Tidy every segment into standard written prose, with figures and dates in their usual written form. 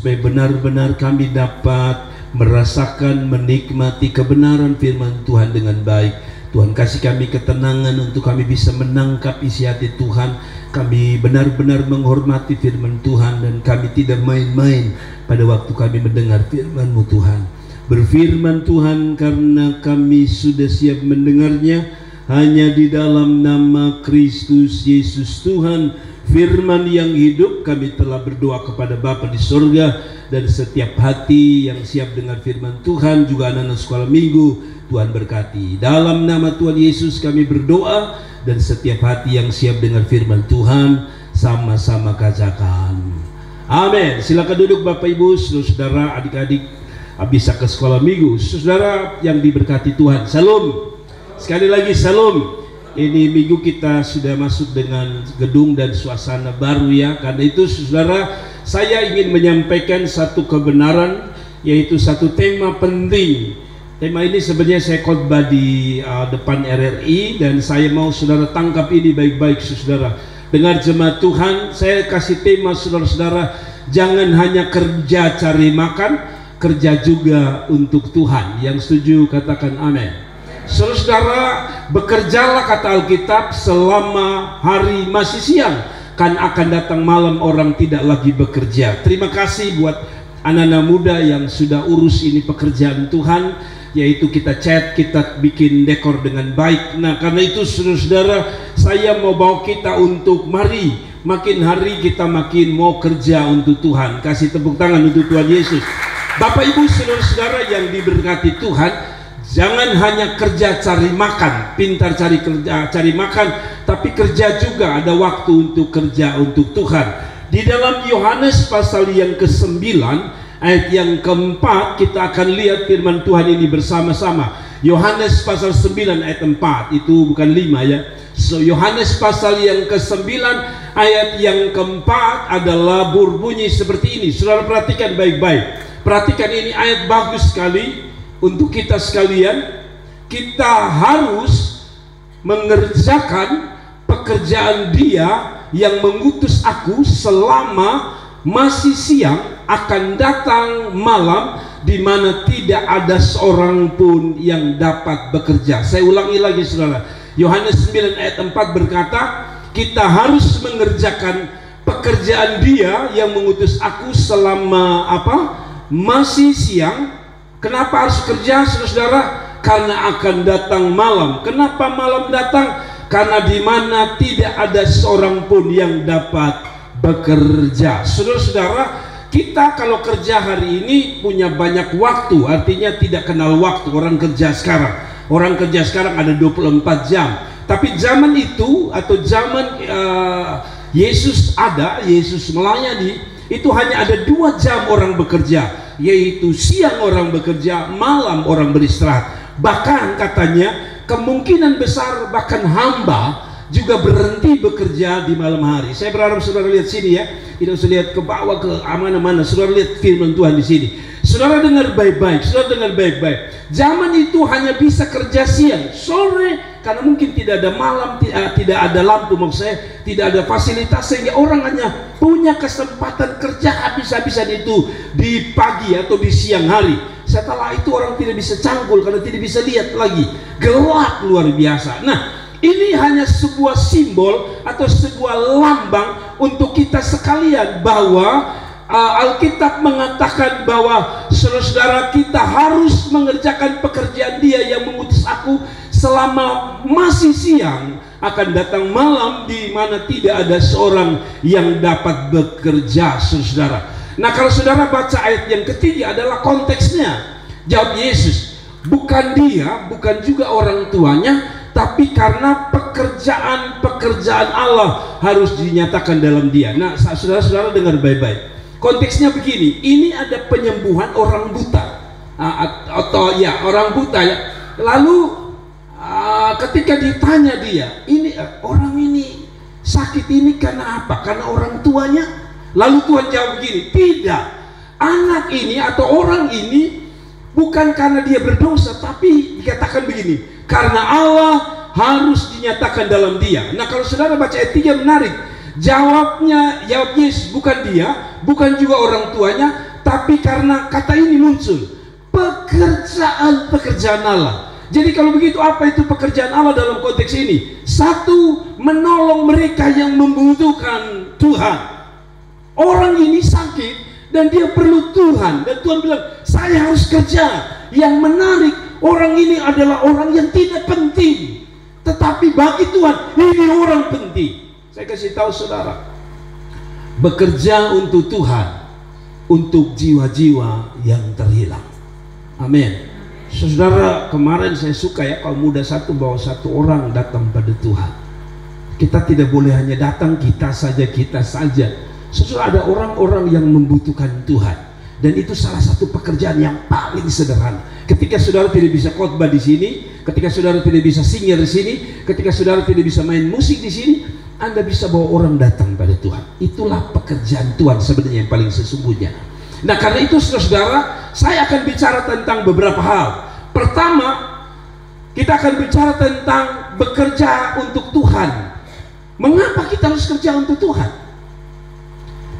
supaya benar-benar kami dapat merasakan, menikmati kebenaran firman Tuhan dengan baik. Tuhan kasih kami ketenangan untuk kami bisa menangkap isi hati Tuhan. Kami benar-benar menghormati firman Tuhan dan kami tidak main-main pada waktu kami mendengar firman-Mu Tuhan. Berfirman Tuhan karena kami sudah siap mendengarnya, hanya di dalam nama Kristus Yesus Tuhan, firman yang hidup, kami telah berdoa kepada Bapa di surga. Dan setiap hati yang siap dengar firman Tuhan, juga anak-anak sekolah minggu, Tuhan berkati. Dalam nama Tuhan Yesus kami berdoa, dan setiap hati yang siap dengar firman Tuhan, sama-sama katakan amin. Silakan duduk Bapak Ibu, saudara, adik-adik bisa ke sekolah minggu. Saudara yang diberkati Tuhan, salam. Sekali lagi salam. Ini minggu kita sudah masuk dengan gedung dan suasana baru ya. Karena itu saudara, saya ingin menyampaikan satu kebenaran, yaitu satu tema penting. Tema ini sebenarnya saya khotbah di depan RRI, dan saya mau saudara tangkap ini baik-baik saudara. Dengar jemaat Tuhan, saya kasih tema saudara-saudara, jangan hanya kerja cari makan, kerja juga untuk Tuhan. Yang setuju katakan amin. Saudara-saudara, bekerjalah kata Alkitab selama hari masih siang, kan akan datang malam orang tidak lagi bekerja. Terima kasih buat anak-anak muda yang sudah urus ini pekerjaan Tuhan, yaitu kita cat, kita bikin dekor dengan baik. Nah karena itu saudara-saudara, saya mau bawa kita untuk mari makin hari kita makin mau kerja untuk Tuhan. Kasih tepuk tangan untuk Tuhan Yesus. Bapak Ibu saudara-saudara yang diberkati Tuhan, jangan hanya kerja cari makan, pintar cari kerja cari makan, tapi kerja juga ada waktu untuk kerja untuk Tuhan. Di dalam Yohanes pasal yang ke-9 ayat yang ke-4 kita akan lihat firman Tuhan ini bersama-sama. Yohanes pasal 9 ayat 4, itu bukan 5 ya. So Yohanes pasal yang ke-9 ayat yang ke-4 adalah berbunyi seperti ini. Saudara perhatikan baik-baik. Perhatikan ini ayat bagus sekali. Untuk kita sekalian, kita harus mengerjakan pekerjaan Dia yang mengutus aku selama masih siang, akan datang malam di mana tidak ada seorang pun yang dapat bekerja. Saya ulangi lagi saudara. Yohanes 9 ayat 4 berkata, kita harus mengerjakan pekerjaan Dia yang mengutus aku selama masih siang. Kenapa harus kerja saudara-saudara? Karena akan datang malam. Kenapa malam datang? Karena di mana tidak ada seorang pun yang dapat bekerja. Saudara-saudara, kita kalau kerja hari ini punya banyak waktu, artinya tidak kenal waktu. Orang kerja sekarang ada 24 jam. Tapi zaman itu atau zaman Yesus melayani, itu hanya ada 2 jam orang bekerja, yaitu siang orang bekerja, malam orang beristirahat. Bahkan katanya kemungkinan besar bahkan hamba juga berhenti bekerja di malam hari. Saya berharap saudara lihat sini ya, tidak usah lihat ke bawah ke mana-mana. Saudara lihat firman Tuhan di sini. Saudara dengar baik-baik, Zaman itu hanya bisa kerja siang, sore, karena mungkin tidak ada malam, tidak ada lampu, maksud saya tidak ada fasilitas, sehingga orang hanya punya kesempatan kerja habis-habisan itu di pagi atau di siang hari. Setelah itu orang tidak bisa cangkul karena tidak bisa lihat lagi, gelap luar biasa. Nah, ini hanya sebuah simbol atau sebuah lambang untuk kita sekalian bahwa Alkitab mengatakan bahwa saudara-saudara, kita harus mengerjakan pekerjaan Dia yang mengutus aku selama masih siang, akan datang malam di mana tidak ada seorang yang dapat bekerja, saudara. Nah, kalau saudara baca ayat yang ketiga adalah konteksnya. Jawab Yesus, bukan Dia, bukan juga orang tuanya, tapi karena pekerjaan Allah harus dinyatakan dalam Dia. Nah, saudara-saudara dengar baik-baik. Konteksnya begini, ini ada penyembuhan orang buta, orang buta ya. Lalu ketika ditanya dia, ini orang ini sakit ini karena apa? Karena orang tuanya. Lalu Tuhan jawab begini, tidak, anak ini atau orang ini bukan karena dia berdosa, tapi dikatakan begini, karena Allah harus dinyatakan dalam dia. Nah, kalau saudara baca ayat 3 menarik. Jawab Yesus, bukan dia, bukan juga orang tuanya, Tapi karena kata ini muncul, pekerjaan Allah. Jadi kalau begitu, apa itu pekerjaan Allah dalam konteks ini? Satu, menolong mereka yang membutuhkan Tuhan. Orang ini sakit dan dia perlu Tuhan, dan Tuhan bilang, saya harus kerja. Yang menarik, orang ini adalah orang yang tidak penting, tetapi bagi Tuhan ini orang penting. Saya kasih tahu saudara, bekerja untuk Tuhan, untuk jiwa-jiwa yang terhilang. Amin. Saudara, kemarin saya suka ya, kalau muda satu bawa satu orang datang pada Tuhan. Kita tidak boleh hanya datang kita saja. Saudara, ada orang-orang yang membutuhkan Tuhan, dan itu salah satu pekerjaan yang paling sederhana. Ketika saudara tidak bisa khotbah di sini, ketika saudara tidak bisa singer di sini, ketika saudara tidak bisa main musik di sini, Anda bisa bawa orang datang pada Tuhan. Itulah pekerjaan Tuhan sebenarnya yang paling sesungguhnya. Nah, karena itu saudara, saya akan bicara tentang beberapa hal. Pertama, kita akan bicara tentang bekerja untuk Tuhan. Mengapa kita harus kerja untuk Tuhan?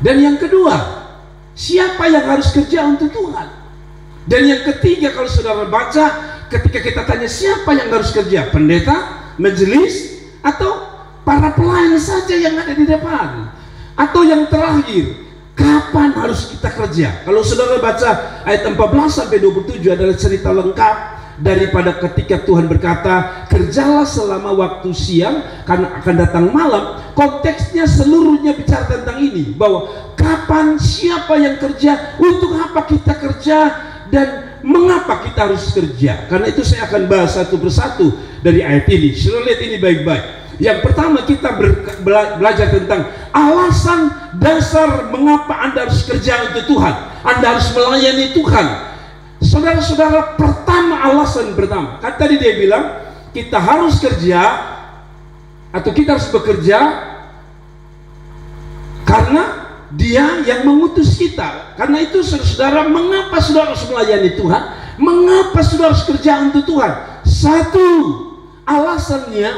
Dan yang kedua, siapa yang harus kerja untuk Tuhan? Dan yang ketiga, kalau saudara baca, ketika kita tanya siapa yang harus kerja, pendeta, majelis, atau para pelayan saja yang ada di depan? Atau yang terakhir, kapan harus kita kerja? Kalau saudara baca ayat 14 sampai 27 adalah cerita lengkap daripada ketika Tuhan berkata, kerjalah selama waktu siang karena akan datang malam. Konteksnya seluruhnya bicara tentang ini, bahwa kapan, siapa yang kerja, untuk apa kita kerja, dan mengapa kita harus kerja. Karena itu saya akan bahas satu persatu dari ayat ini. Saudara lihat ini baik-baik. Yang pertama, kita belajar tentang alasan dasar mengapa Anda harus kerja untuk Tuhan, Anda harus melayani Tuhan. Saudara-saudara, alasan pertama, kan tadi dia bilang kita harus kerja atau kita harus bekerja karena Dia yang mengutus kita. Karena itu saudara, mengapa saudara harus melayani Tuhan? Mengapa saudara harus kerja untuk Tuhan? Satu, alasannya,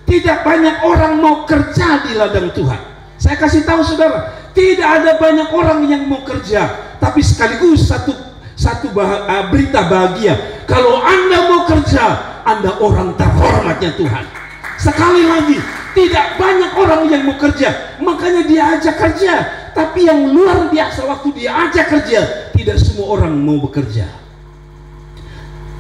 tidak banyak orang mau kerja di ladang Tuhan. Saya kasih tahu saudara, tidak ada banyak orang yang mau kerja. Tapi sekaligus satu berita bahagia, kalau Anda mau kerja, Anda orang terhormatnya Tuhan. Sekali lagi, tidak banyak orang yang mau kerja, makanya dia ajak kerja. Tapi yang luar biasa, waktu dia ajak kerja, tidak semua orang mau bekerja.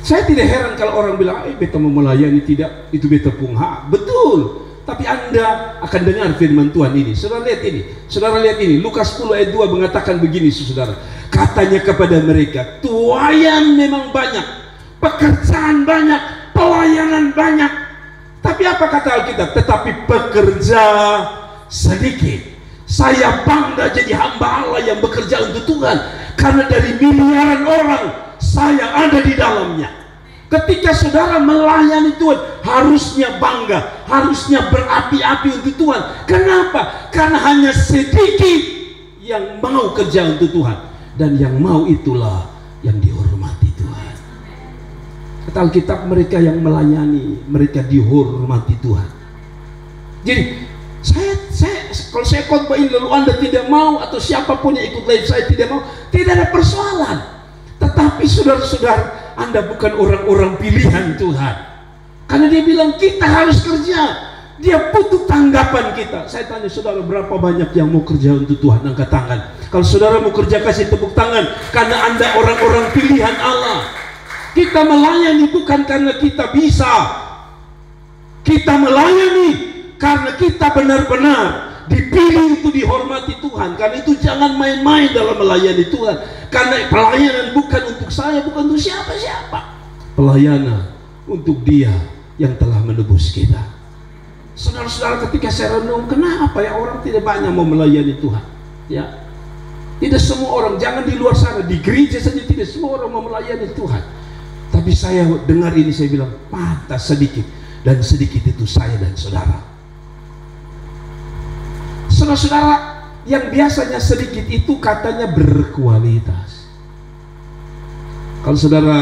Saya tidak heran kalau orang bilang, beta mau melayani, tidak, itu beta pungha. Betul, tapi Anda akan dengar firman Tuhan ini. Saudara lihat ini, Lukas 10 ayat 2 mengatakan begini, saudara. Katanya kepada mereka, tuaian memang banyak, pekerjaan banyak, pelayanan banyak, tapi apa kata Alkitab? Tetapi pekerja sedikit. Saya bangga jadi hamba Allah yang bekerja untuk Tuhan, karena dari miliaran orang saya ada di dalamnya. Ketika saudara melayani Tuhan, harusnya bangga, harusnya berapi-api untuk Tuhan. Kenapa? Karena hanya sedikit yang mau kerja untuk Tuhan, dan yang mau itulah yang dihormati Tuhan. Kata Alkitab, mereka yang melayani, mereka dihormati Tuhan. Jadi kalau saya khotbahin lalu Anda tidak mau, atau siapapun yang ikut live saya tidak mau, tidak ada persoalan. Tetapi saudara-saudara, Anda bukan orang-orang pilihan Tuhan. Karena dia bilang kita harus kerja, dia butuh tanggapan kita. Saya tanya saudara, berapa banyak yang mau kerja untuk Tuhan? Angkat tangan. Kalau saudara mau kerja, kasih tepuk tangan, karena Anda orang-orang pilihan Allah. Kita melayani bukan karena kita bisa, kita melayani karena kita benar-benar dipilih untuk dihormati Tuhan. Karena itu jangan main-main dalam melayani Tuhan, karena pelayanan bukan untuk saya, bukan untuk siapa-siapa. Pelayanan untuk Dia yang telah menebus kita. Saudara-saudara, ketika saya renung, kenapa ya orang tidak banyak mau melayani Tuhan? Ya, tidak semua orang, jangan di luar sana, di gereja saja tidak semua orang mau melayani Tuhan. Tapi saya dengar ini, saya bilang, pantas sedikit, dan sedikit itu saya dan saudara. Saudara-saudara, yang biasanya sedikit itu katanya berkualitas. Kalau saudara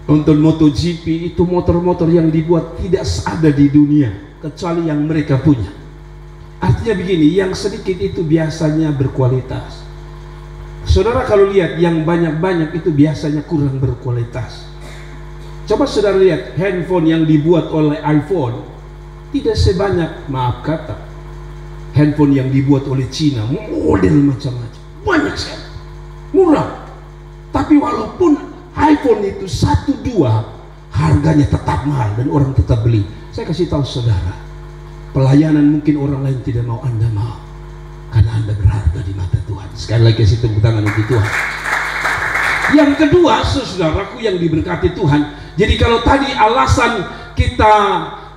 nonton MotoGP, itu motor-motor yang dibuat tidak ada di dunia kecuali yang mereka punya. Artinya begini, yang sedikit itu biasanya berkualitas. Saudara kalau lihat yang banyak-banyak itu biasanya kurang berkualitas. Coba saudara lihat handphone yang dibuat oleh iPhone, tidak sebanyak, maaf kata, handphone yang dibuat oleh Cina, model macam-macam, banyak sekali, murah. Tapi walaupun iPhone itu 1-2, harganya tetap mahal dan orang tetap beli. Saya kasih tahu saudara, pelayanan mungkin orang lain tidak mau, Anda mau, karena Anda berharga di mata Tuhan. Sekali lagi kasih tepuk tangan untuk Tuhan. Yang kedua, saudaraku yang diberkati Tuhan, jadi kalau tadi alasan kita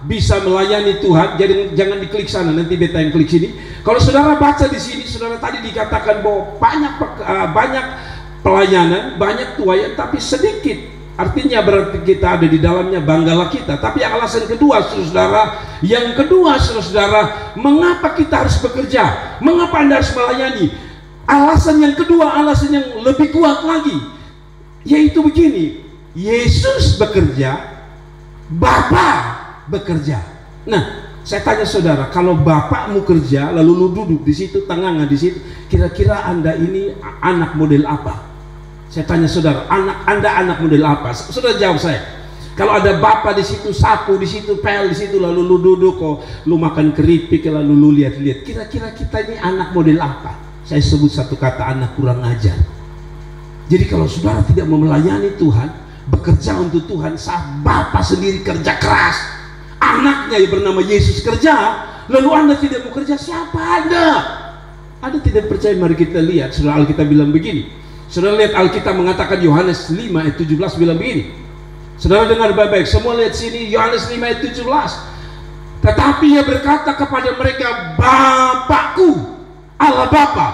bisa melayani Tuhan, jadi jangan diklik sana, nanti beta yang klik sini. Kalau saudara baca di sini, saudara tadi dikatakan bahwa banyak pelayanan, banyak tuayan, tapi sedikit. Artinya berarti kita ada di dalamnya, banggalah kita. Tapi alasan kedua, saudara, yang kedua, saudara, mengapa kita harus bekerja? Mengapa Anda harus melayani? Alasan yang kedua, alasan yang lebih kuat lagi, yaitu begini: Yesus bekerja, Bapa bekerja. Nah, saya tanya saudara, kalau bapakmu kerja lalu lu duduk di situ, tengah di situ, kira-kira Anda ini anak model apa? Saya tanya saudara, Anda anak model apa? Saudara jawab saya. Kalau ada bapak di situ, sapu di situ, pel di situ, lalu lu duduk, kok lu makan keripik, lalu lu lihat-lihat, kira-kira kita ini anak model apa? Saya sebut satu kata, anak kurang ajar. Jadi kalau saudara tidak mau melayani Tuhan, bekerja untuk Tuhan, saat bapak sendiri kerja keras, anaknya yang bernama Yesus kerja, lalu Anda tidak mau kerja, siapa Anda? Anda tidak percaya? Mari kita lihat. Saudara, Alkitab bilang begini. Saudara lihat, Alkitab mengatakan Yohanes 5 ayat 17 bilang begini. Saudara dengar baik-baik, semua lihat sini, Yohanes 5 ayat 17. Tetapi ia berkata kepada mereka, Bapakku, Allah Bapa,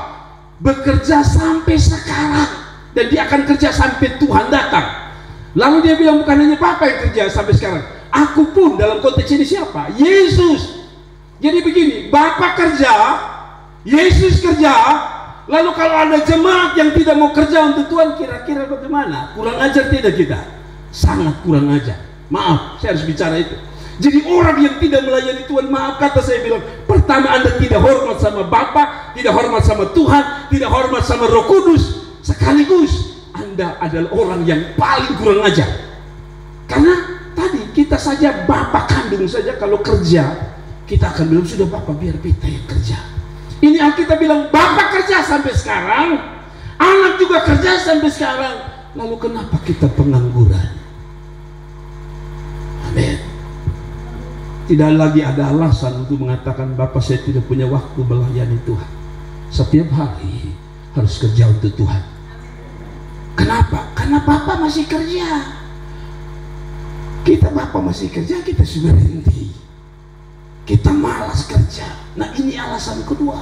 bekerja sampai sekarang, dan dia akan kerja sampai Tuhan datang. Lalu dia bilang, bukan hanya Bapa yang kerja sampai sekarang, aku pun. Dalam konteks ini siapa? Yesus. Jadi begini, Bapa kerja, Yesus kerja. Lalu kalau ada jemaat yang tidak mau kerja untuk Tuhan, kira-kira bagaimana? Kurang ajar tidak kita? Sangat kurang ajar. Maaf, saya harus bicara itu. Jadi orang yang tidak melayani Tuhan, maaf kata saya bilang, pertama Anda tidak hormat sama Bapa, tidak hormat sama Tuhan, tidak hormat sama Roh Kudus, sekaligus Anda adalah orang yang paling kurang ajar. Karena tadi kita saja Bapa kandung saja kalau kerja, kita akan bilang, sudah Bapak biar kita yang kerja. Ini Alkitab bilang, Bapak kerja sampai sekarang, anak juga kerja sampai sekarang. Lalu kenapa kita pengangguran? Amin. Tidak lagi ada alasan untuk mengatakan, Bapak saya tidak punya waktu melayani Tuhan. Setiap hari harus kerja untuk Tuhan. Kenapa? Karena Bapak masih kerja. Kita Bapak masih kerja, kita sudah berhenti. Kita malas kerja. Nah, ini alasan kedua.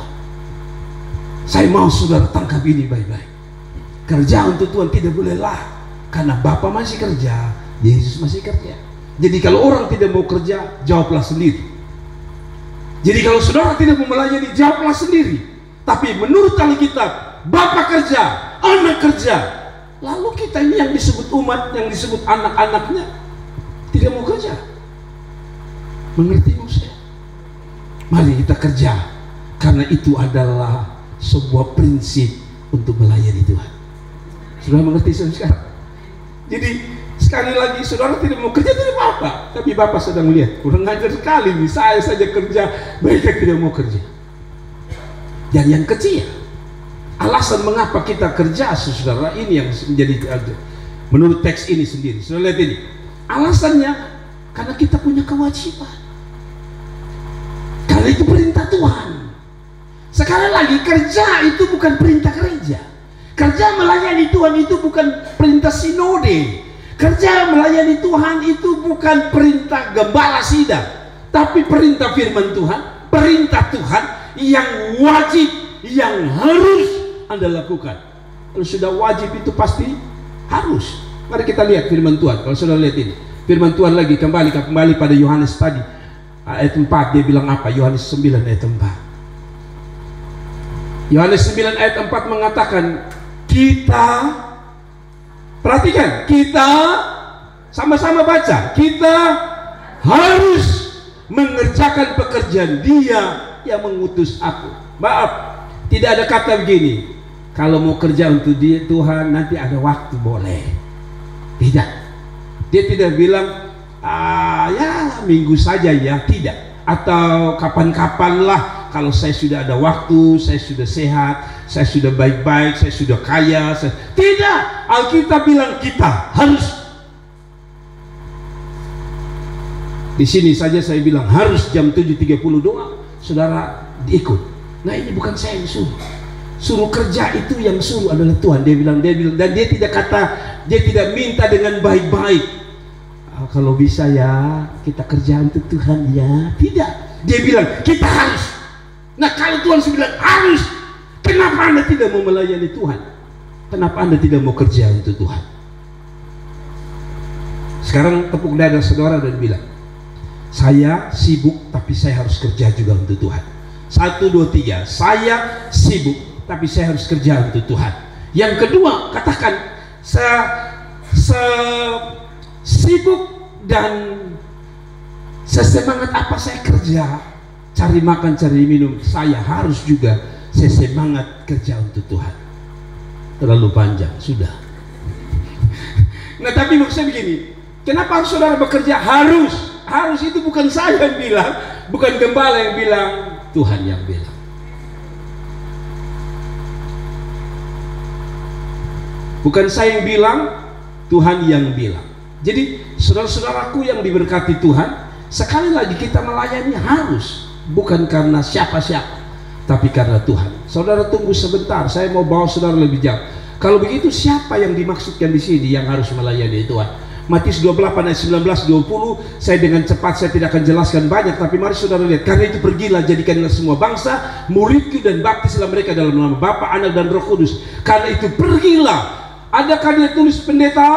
Saya mau saudara tangkap ini baik-baik. Kerja untuk Tuhan tidak boleh lah, karena Bapa masih kerja, Yesus masih kerja. Jadi kalau orang tidak mau kerja, jawablah sendiri. Jadi kalau saudara tidak mau melayani, jawablah sendiri. Tapi menurut Alkitab, Bapa kerja, anak kerja. Lalu kita ini yang disebut umat, yang disebut anak-anaknya, tidak mau kerja. Mengerti maksudnya? Mari kita kerja, karena itu adalah sebuah prinsip untuk melayani Tuhan. Sudah mengerti sekarang? Jadi sekali lagi, saudara tidak mau kerja tidak apa-apa, tapi Bapak sedang melihat kurang ajar sekali nih, saya saja kerja, mereka tidak mau kerja. Dan yang ketiga, alasan mengapa kita kerja, saudara, ini yang menjadi menurut teks ini sendiri. Saudara lihat ini, alasannya karena kita punya kewajiban. Karena itu perintah Tuhan. Sekali lagi, kerja itu bukan perintah gereja. Kerja melayani Tuhan itu bukan perintah sinode. Kerja melayani Tuhan itu bukan perintah gembala sidang, tapi perintah firman Tuhan, perintah Tuhan yang wajib, yang harus Anda lakukan. Kalau sudah wajib itu pasti harus. Mari kita lihat firman Tuhan. Kalau sudah lihat ini, firman Tuhan lagi, kembali pada Yohanes tadi. Ayat 4 dia bilang apa? Yohanes 9 ayat 4. Yohanes 9 ayat 4 mengatakan, kita, perhatikan, kita sama-sama baca, kita harus mengerjakan pekerjaan Dia yang mengutus aku. Maaf, tidak ada kata begini, Kalau mau kerja untuk dia Tuhan nanti ada waktu boleh. Tidak. Dia tidak bilang ya minggu saja ya, tidak. Atau kapan-kapan lah kalau saya sudah ada waktu, saya sudah sehat, saya sudah baik-baik, saya sudah kaya. Tidak. Alkitab bilang kita harus. Di sini saja saya bilang harus jam 7.30 doang, saudara ikut. Nah ini bukan saya yang suruh kerja, itu yang suruh adalah Tuhan. Dia bilang dan dia tidak minta dengan baik-baik. Kalau bisa ya kita kerja untuk Tuhan ya. Tidak, dia bilang kita harus. Nah kalau Tuhan sudah bilang harus, kenapa Anda tidak mau melayani Tuhan? Kenapa Anda tidak mau kerja untuk Tuhan? Sekarang tepuk dada saudara dan bilang, saya sibuk tapi saya harus kerja juga untuk Tuhan. 1, 2, 3. Saya sibuk tapi saya harus kerja untuk Tuhan. Yang kedua, katakan sibuk dan sesemangat apa saya kerja, cari makan, cari minum, saya harus juga sesemangat kerja untuk Tuhan. Terlalu panjang, sudah. Nah tapi maksudnya begini, kenapa harus saudara bekerja? Harus itu bukan saya yang bilang, bukan gembala yang bilang, Tuhan yang bilang. Bukan saya yang bilang, Tuhan yang bilang. Jadi saudara-saudaraku yang diberkati Tuhan, sekali lagi kita melayani harus, bukan karena siapa-siapa, tapi karena Tuhan. Saudara tunggu sebentar, saya mau bawa saudara lebih jauh. Kalau begitu siapa yang dimaksudkan di sini yang harus melayani Tuhan? Matius 28 ayat 19-20, saya dengan cepat saya tidak akan jelaskan banyak, tapi mari saudara lihat. Karena itu pergilah, jadikanlah semua bangsa muridku dan baptislah mereka dalam nama Bapa, Anak dan Roh Kudus. Karena itu pergilah. Adakah dia tulis pendeta?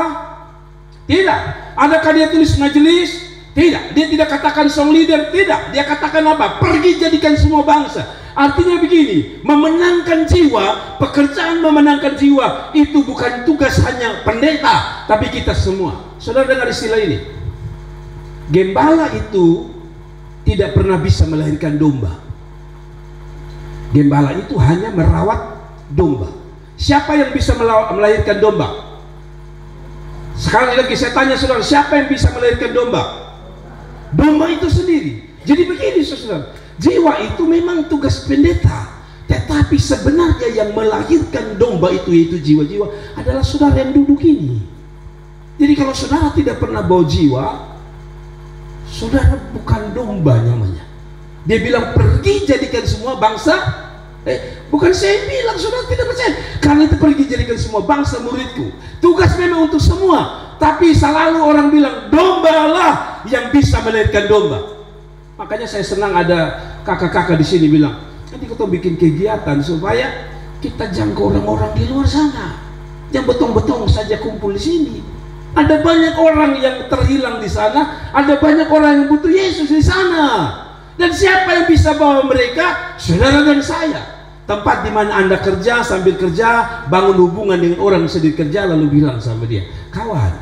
Tidak. Adakah dia tulis majelis? Tidak. Dia tidak katakan song leader? Tidak. Dia katakan apa? Pergi jadikan semua bangsa. Artinya begini, memenangkan jiwa, pekerjaan memenangkan jiwa itu bukan tugas hanya pendeta, tapi kita semua. Saudara dengar istilah ini, gembala itu tidak pernah bisa melahirkan domba. Gembala itu hanya merawat domba. Siapa yang bisa melahirkan domba? Sekali lagi saya tanya saudara, siapa yang bisa melahirkan domba? Domba itu sendiri. Jadi begini saudara, jiwa itu memang tugas pendeta, tetapi sebenarnya yang melahirkan domba itu, yaitu jiwa-jiwa, adalah saudara yang duduk ini. Jadi kalau saudara tidak pernah bawa jiwa, saudara bukan domba namanya. Dia bilang pergi jadikan semua bangsa. Bukan saya bilang, saudara tidak percaya. Karena itu pergi jadikan semua bangsa muridku. Tugas memang untuk semua, tapi selalu orang bilang domba lah yang bisa melahirkan domba. Makanya saya senang ada kakak-kakak di sini bilang, nanti kita bikin kegiatan supaya kita jangkau orang-orang di luar sana. Yang betul-betul saja kumpul di sini. Ada banyak orang yang terhilang di sana, ada banyak orang yang butuh Yesus di sana. Dan siapa yang bisa bawa mereka? Saudara dan saya. Tempat di mana Anda kerja, sambil kerja, bangun hubungan dengan orang yang sedih kerja, lalu bilang sama dia, kawan,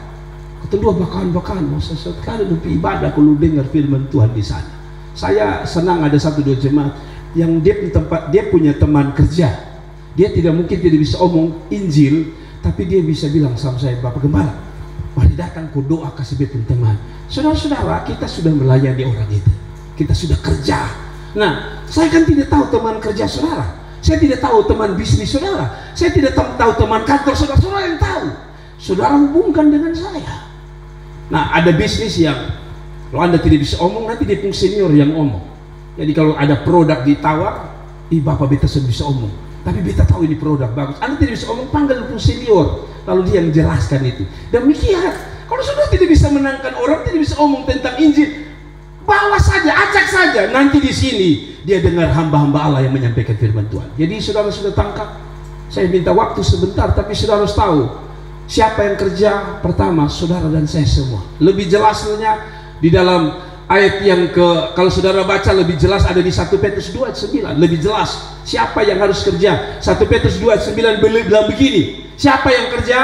ketemu bahkan masa sekali lu ibadah kalau dengar firman Tuhan di sana. Saya senang ada 1-2 jemaat yang dia punya teman kerja. Dia tidak bisa omong Injil, tapi dia bisa bilang sama saya, Bapak Gembala, mari datang ku doa kasih betul teman. Saudara-saudara, kita sudah melayani orang itu. Kita sudah kerja. Nah, saya kan tidak tahu teman kerja saudara. Saya tidak tahu teman bisnis saudara. Saya tidak tahu teman kantor saudara. Saudara yang tahu. Saudara hubungkan dengan saya. Nah, ada bisnis yang kalau Anda tidak bisa omong, nanti dia punya senior yang omong. Jadi kalau ada produk ditawar, Bapak beta sudah bisa omong, tapi beta tahu ini produk bagus. Anda tidak bisa omong, panggil punya senior, lalu dia yang jelaskan itu. Demikian, kalau saudara tidak bisa menangkan orang, tidak bisa omong tentang Injil, bawa saja, acak saja. Nanti di sini dia dengar hamba-hamba Allah yang menyampaikan firman Tuhan. Jadi saudara sudah tangkap. Saya minta waktu sebentar, tapi saudara harus tahu siapa yang kerja. Pertama, saudara dan saya semua. Lebih jelasnya di dalam ayat yang kalau saudara baca lebih jelas ada di 1 Petrus 2 ayat 9. Lebih jelas siapa yang harus kerja. 1 Petrus 2 ayat 9 bilang begini, siapa yang kerja?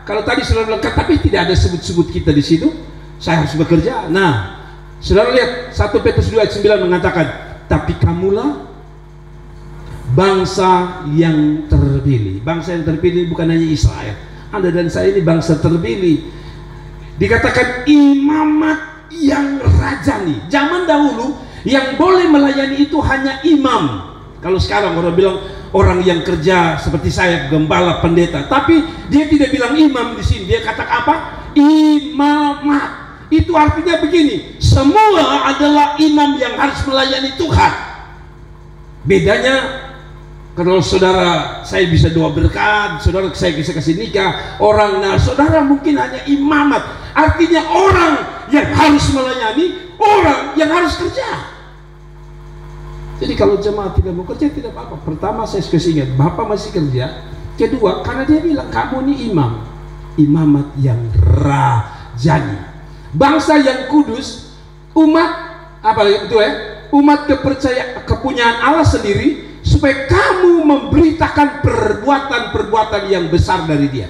Kalau tadi saudara bilang, tapi tidak ada sebut-sebut kita di situ, saya harus bekerja. Nah, saudara lihat 1 Petrus 2 ayat 9 mengatakan, tapi kamulah bangsa yang terpilih. Bangsa yang terpilih bukan hanya Israel. Anda dan saya ini bangsa terpilih. Dikatakan imamat yang rajani. Zaman dahulu yang boleh melayani itu hanya imam. Kalau sekarang orang bilang orang yang kerja seperti saya, gembala, pendeta, tapi dia tidak bilang imam di sini. Dia kata apa? Imamat. Itu artinya begini, semua adalah imam yang harus melayani Tuhan. Bedanya, kalau saudara saya bisa doa berkat, saudara saya bisa kasih nikah, orang, nah saudara mungkin hanya imamat. Artinya orang yang harus melayani, orang yang harus kerja. Jadi kalau jemaat tidak mau kerja tidak apa-apa. Pertama saya kasih ingat, Bapak masih kerja. Kedua, karena dia bilang kamu ini imam, imamat yang rajani. Bangsa yang kudus, umat apa itu umat kepunyaan Allah sendiri, supaya kamu memberitakan perbuatan-perbuatan yang besar dari Dia.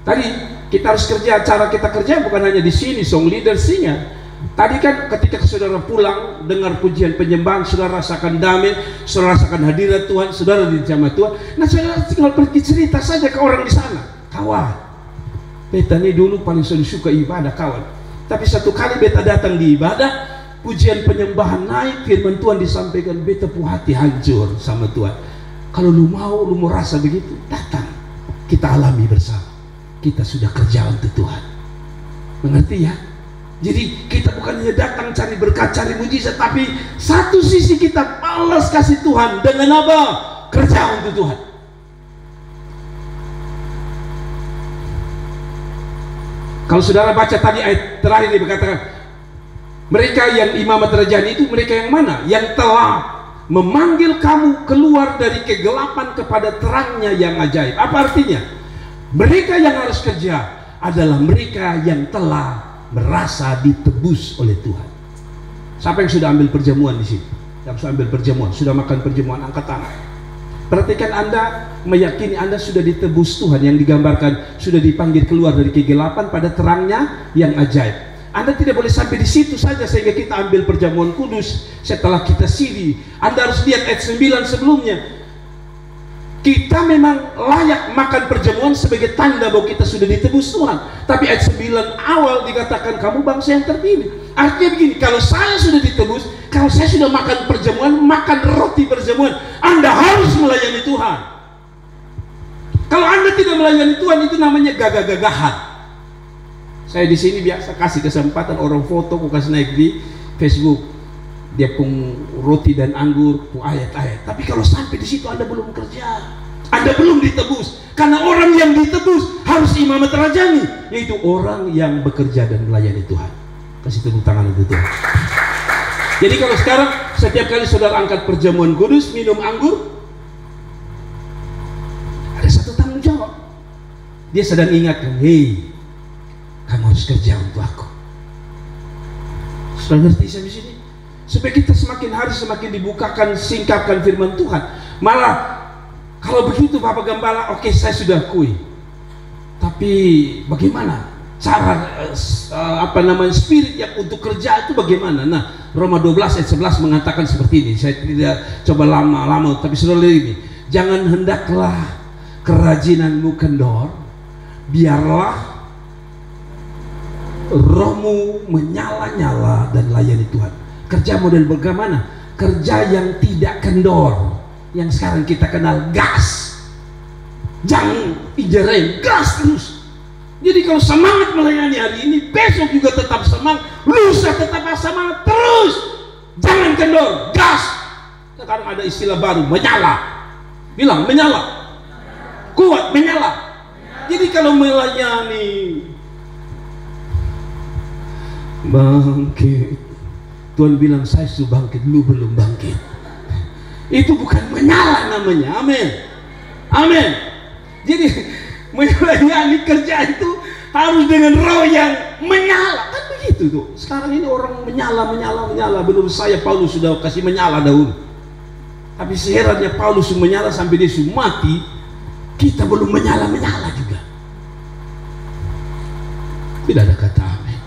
Tadi kita harus kerja, cara kita kerja bukan hanya di sini song leader singa. Tadi kan ketika saudara pulang dengar pujian penyembahan, saudara rasakan damai, saudara rasakan hadirat Tuhan, saudara di jamaah Tuhan. Nah saudara tinggal pergi cerita saja ke orang di sana. Kawan, beta ini dulu paling suka ibadah kawan. Tapi satu kali beta datang di ibadah, pujian penyembahan naik, firman Tuhan disampaikan, beta pu hati hancur sama Tuhan. Kalau lu mau rasa begitu, datang, kita alami bersama. Kita sudah kerja untuk Tuhan. Mengerti ya? Jadi kita bukan hanya datang cari berkat, cari mujizat, tapi satu sisi kita balas kasih Tuhan dengan apa? Kerja untuk Tuhan. Kalau saudara baca tadi ayat terakhir dia berkatakan, mereka yang imamat rajani itu mereka yang mana? Yang telah memanggil kamu keluar dari kegelapan kepada terangnya yang ajaib. Apa artinya? Mereka yang harus kerja adalah mereka yang telah merasa ditebus oleh Tuhan. Siapa yang sudah ambil perjamuan di sini? Yang sudah ambil perjamuan, sudah makan perjamuan, angkat tangan. Perhatikan, Anda meyakini Anda sudah ditebus Tuhan, yang digambarkan sudah dipanggil keluar dari kegelapan pada terangnya yang ajaib. Anda tidak boleh sampai di situ saja sehingga kita ambil perjamuan kudus setelah kita sidi. Anda harus lihat ayat 9 sebelumnya. Kita memang layak makan perjamuan sebagai tanda bahwa kita sudah ditebus Tuhan. Tapi ayat 9 awal dikatakan kamu bangsa yang terpilih. Artinya begini, kalau saya sudah ditebus, kalau saya sudah makan perjamuan, makan roti perjamuan, Anda harus melayani Tuhan. Kalau Anda tidak melayani Tuhan, itu namanya gagah-gagahan. Saya di sini biasa kasih kesempatan orang foto, aku kasih naik di Facebook. Dia pun roti dan anggur, pun ayat-ayat. Tapi kalau sampai di situ Anda belum kerja, Anda belum ditebus. Karena orang yang ditebus harus imamat rajani, yaitu orang yang bekerja dan melayani Tuhan. Kasih tepuk tangan untuk Tuhan. Jadi kalau sekarang setiap kali saudara angkat perjamuan kudus, minum anggur, ada satu tanggung jawab. Dia sedang ingatkan, hei, kamu harus kerja untuk aku. Sudah ngerti sampai sini? Supaya kita semakin hari semakin dibukakan, singkapkan firman Tuhan. Malah kalau begitu Bapak Gembala, oke, saya sudah akui. Tapi bagaimana cara spirit yang untuk kerja itu bagaimana? Nah, Roma 12 ayat 11 mengatakan seperti ini. Saya tidak coba lama-lama, tapi saudara ini, jangan hendaklah kerajinanmu kendor, biarlah rohmu menyala-nyala dan layani Tuhan. Kerja model bagaimana? Kerja yang tidak kendor, yang sekarang kita kenal gas. Jangan ijrem, gas terus. Jadi kalau semangat melayani hari ini, besok juga tetap semangat, lusa tetap semangat terus. Jangan kendor, gas. Sekarang ada istilah baru, menyala. Bilang menyala, kuat menyala. Jadi kalau melayani, bangkit. Tuhan bilang saya sudah bangkit, lu belum bangkit. Itu bukan menyala namanya. Amin, amin. Jadi melayani kerja itu harus dengan roh yang menyala, kan begitu tuh. Sekarang ini orang menyala. Belum saya Paulus sudah kasih menyala dahulu. Tapi seherannya Paulus menyala sampai dia mati, kita belum menyala juga. Tidak ada kata amin.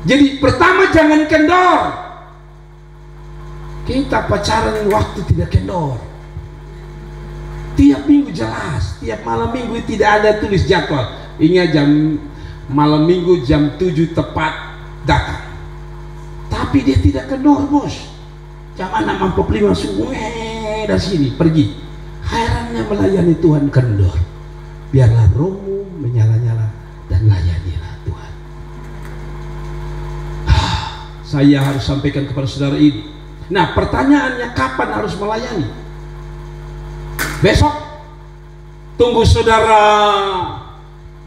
Jadi pertama jangan kendor. Kita pacaran waktu tidak kendor. tiap minggu jelas, tiap malam minggu tidak ada tulis jadwal. Ingat malam minggu jam 7 tepat datang. Tapi dia tidak kendor bos. Jam 6.45 langsung dari sini pergi. Herannya melayani Tuhan kendor. Biarlah rohmu menyala-nyala dan layanilah Tuhan. Saya harus sampaikan kepada saudara ini. Nah, pertanyaannya kapan harus melayani? Besok? Tunggu saudara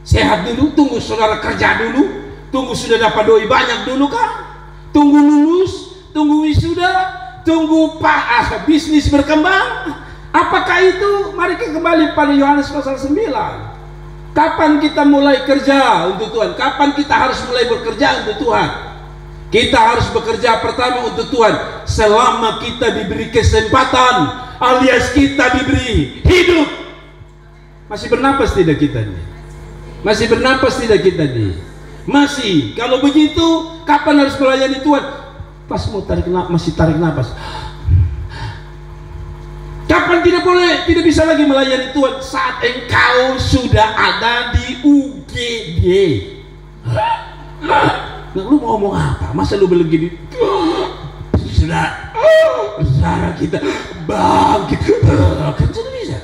sehat dulu, tunggu saudara kerja dulu, tunggu sudah dapat doi banyak dulu kah? Tunggu lulus, tunggu wisuda, tunggu bisnis berkembang. Apakah itu? Mari kita kembali pada Yohanes pasal 9. Kapan kita mulai kerja untuk Tuhan? Kapan kita harus mulai bekerja untuk Tuhan? Kita harus bekerja pertama untuk Tuhan selama kita diberi kesempatan, alias kita diberi hidup. Masih bernapas tidak kita nih? Masih bernapas tidak kita nih? Masih. Kalau begitu, kapan harus melayani Tuhan? Pas mau masih tarik nafas. Kapan tidak boleh, tidak bisa lagi melayani Tuhan? Saat engkau sudah ada di UGD. Nah, lu mau ngomong apa? Masa lu bilang gini? Sudah, saudara kita bangkit. Kan sudah bisa.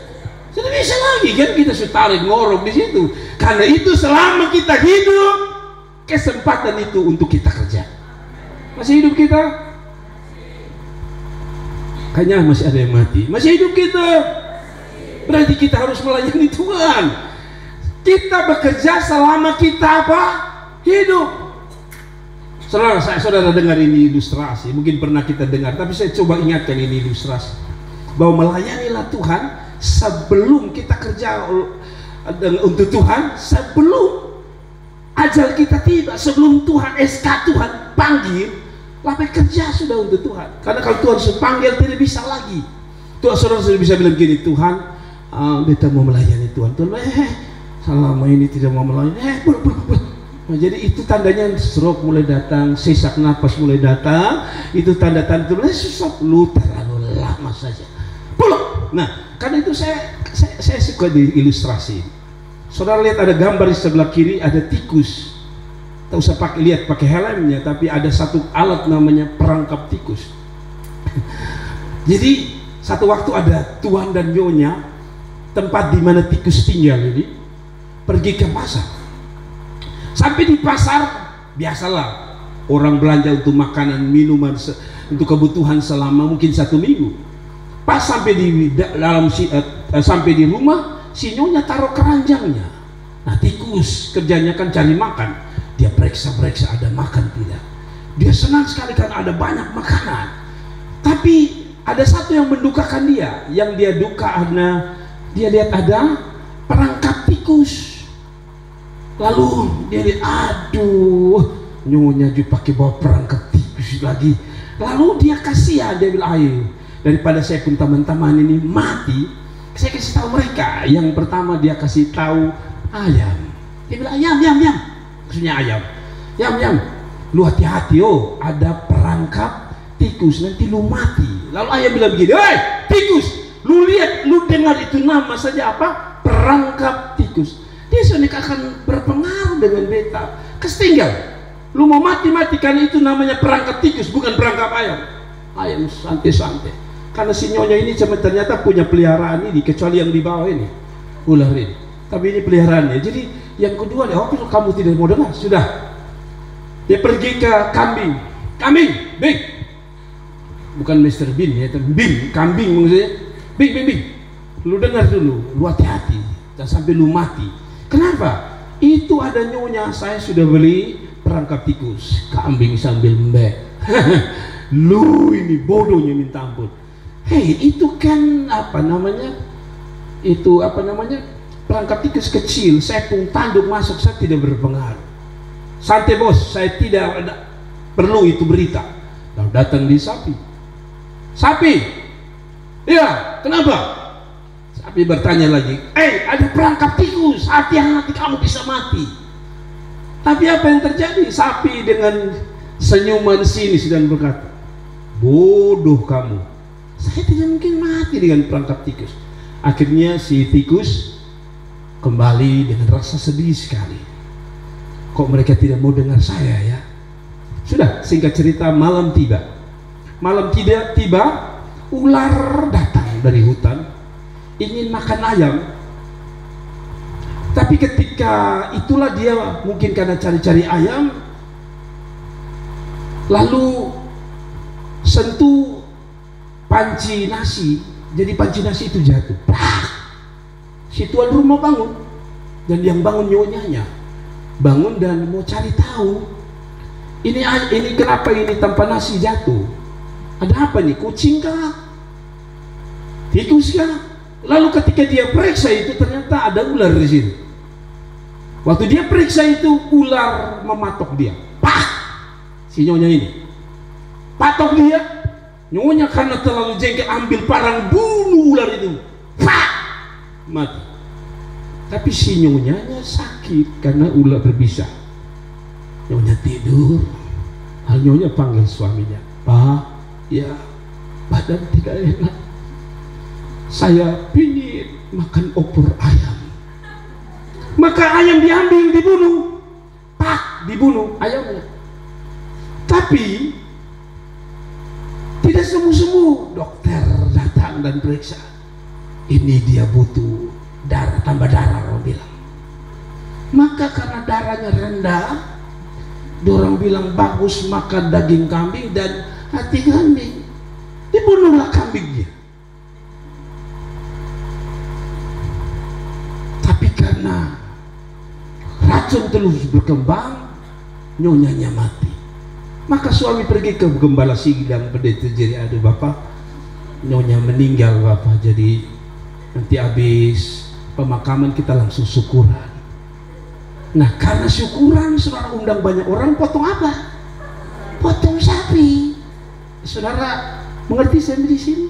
Sudah bisa lagi kan kita tarik ngorok di situ. Karena itu selama kita hidup, kesempatan itu untuk kita kerja. Masih hidup kita? Kayaknya masih ada yang mati. Masih hidup kita? Berarti kita harus melayani Tuhan. Kita bekerja selama kita apa? Hidup. Saudara dengar ini ilustrasi. Mungkin pernah kita dengar, tapi saya coba ingatkan ini ilustrasi. Bahwa melayanilah Tuhan sebelum kita kerja untuk Tuhan, sebelum ajal kita tiba, sebelum Tuhan SK Tuhan panggil, lapar kerja sudah untuk Tuhan. Karena kalau Tuhan sudah panggil tidak bisa lagi. Tuhan saudara sudah bisa bilang gini, Tuhan, beta mau melayani Tuhan. Tuhan, selama ini tidak mau melayani, boleh. Nah, jadi itu tandanya stroke mulai datang, sesak napas mulai datang. Itu tanda-tanda itu susah, lu terlalu lama saja. Pulang. Nah, karena itu saya suka di ilustrasi. Saudara lihat ada gambar di sebelah kiri, ada tikus. Tak usah lihat pakai helmnya, tapi ada satu alat namanya perangkap tikus. Jadi satu waktu ada tuan dan nyonya, tempat di mana tikus tinggal ini, pergi ke pasar. Sampai di pasar, biasalah orang belanja untuk makanan, minuman, untuk kebutuhan selama mungkin 1 minggu. Pas sampai sampai di rumah, si nyonya taruh keranjangnya. Nah, tikus kerjanya kan cari makan. Dia periksa ada makan tidak. Dia senang sekali kan ada banyak makanan. Tapi ada satu yang mendukakan dia. Yang dia duka karena dia lihat ada perangkap tikus. Lalu dia lihat, aduh, nyonya juga pakai bawa perangkap tikus lagi. Lalu dia kasihan, dia bilang, ayo, daripada saya pun teman-teman ini mati, saya kasih tahu mereka. Yang pertama dia kasih tahu ayam. Dia bilang, ayam. Maksudnya ayam. Yam, lu hati-hati, ada perangkap tikus, nanti lu mati. Lalu ayam bilang begini, hei tikus, lu lihat, lu dengar itu nama saja apa? Perangkap tikus. Dia sebenarnya akan berpengaruh dengan beta. Kesetinggal, lu mau mati karena itu namanya perangkap tikus, bukan perangkap ayam. Ayam santai-santai. Karena si nyonya ini ternyata punya peliharaan ini, kecuali yang di bawah ini, ular ini. Tapi ini peliharaannya. Jadi yang kedua, kamu tidak mau dengar, sudah. Dia pergi ke kambing, Bing. Bukan Mr. Bean ya, Bing, kambing maksudnya. Bing. Lu dengar dulu, lu hati-hati, jangan sampai lu mati. Kenapa? Itu ada nyonya, saya sudah beli perangkap tikus, kambing sambil mbek. Lu ini bodohnya minta ampun. Hei, itu kan perangkap tikus kecil, saya pun tanduk masuk, saya tidak berpengaruh. Santai bos, saya tidak perlu itu berita. Lalu datang di sapi, iya, kenapa? Sapi bertanya lagi, ada perangkap tikus, hati-hati kamu bisa mati. Tapi apa yang terjadi? Sapi dengan senyuman sinis dan berkata, bodoh kamu, saya tidak mungkin mati dengan perangkap tikus. Akhirnya si tikus kembali dengan rasa sedih sekali. Kok mereka tidak mau dengar saya ya? Sudah, singkat cerita, malam tiba. Malam tiba, ular datang dari hutan ingin makan ayam. Tapi ketika itulah dia mungkin karena cari-cari ayam, lalu sentuh panci nasi, jadi panci nasi itu jatuh. Si tuan rumah bangun, dan yang bangun nyonyanya bangun dan mau cari tahu ini kenapa ini tanpa nasi jatuh, ada apa nih, kucing kah, tikus kah? Lalu ketika dia periksa itu ternyata ada ular di situ. Waktu dia periksa itu, ular mematok dia. Si nyonya ini patok dia. Nyonya karena terlalu jengkel ambil parang bunuh ular itu. Mati. Tapi si nyonyanya sakit karena ular berbisa. Nyonya tidur. Hal nyonya panggil suaminya, "Pak, ya badan tidak enak. Saya pingin makan opor ayam." Maka ayam diambil, dibunuh. Dibunuh ayamnya. Tapi tidak sembuh-sembuh. Dokter datang dan periksa. Ini dia butuh darah, tambah darah, orang bilang. Maka karena darahnya rendah, dorang bilang bagus makan daging kambing dan hati kambing. Dibunuhlah kambingnya. Tapi karena racun terus berkembang, nyonyanya mati. Maka suami pergi ke gembala sidang pendeta, jadi aduh bapak, nyonya meninggal bapak, jadi nanti habis pemakaman kita langsung syukuran. Nah karena syukuran, saudara undang banyak orang, potong apa? Potong sapi. Saudara mengerti saya di sini?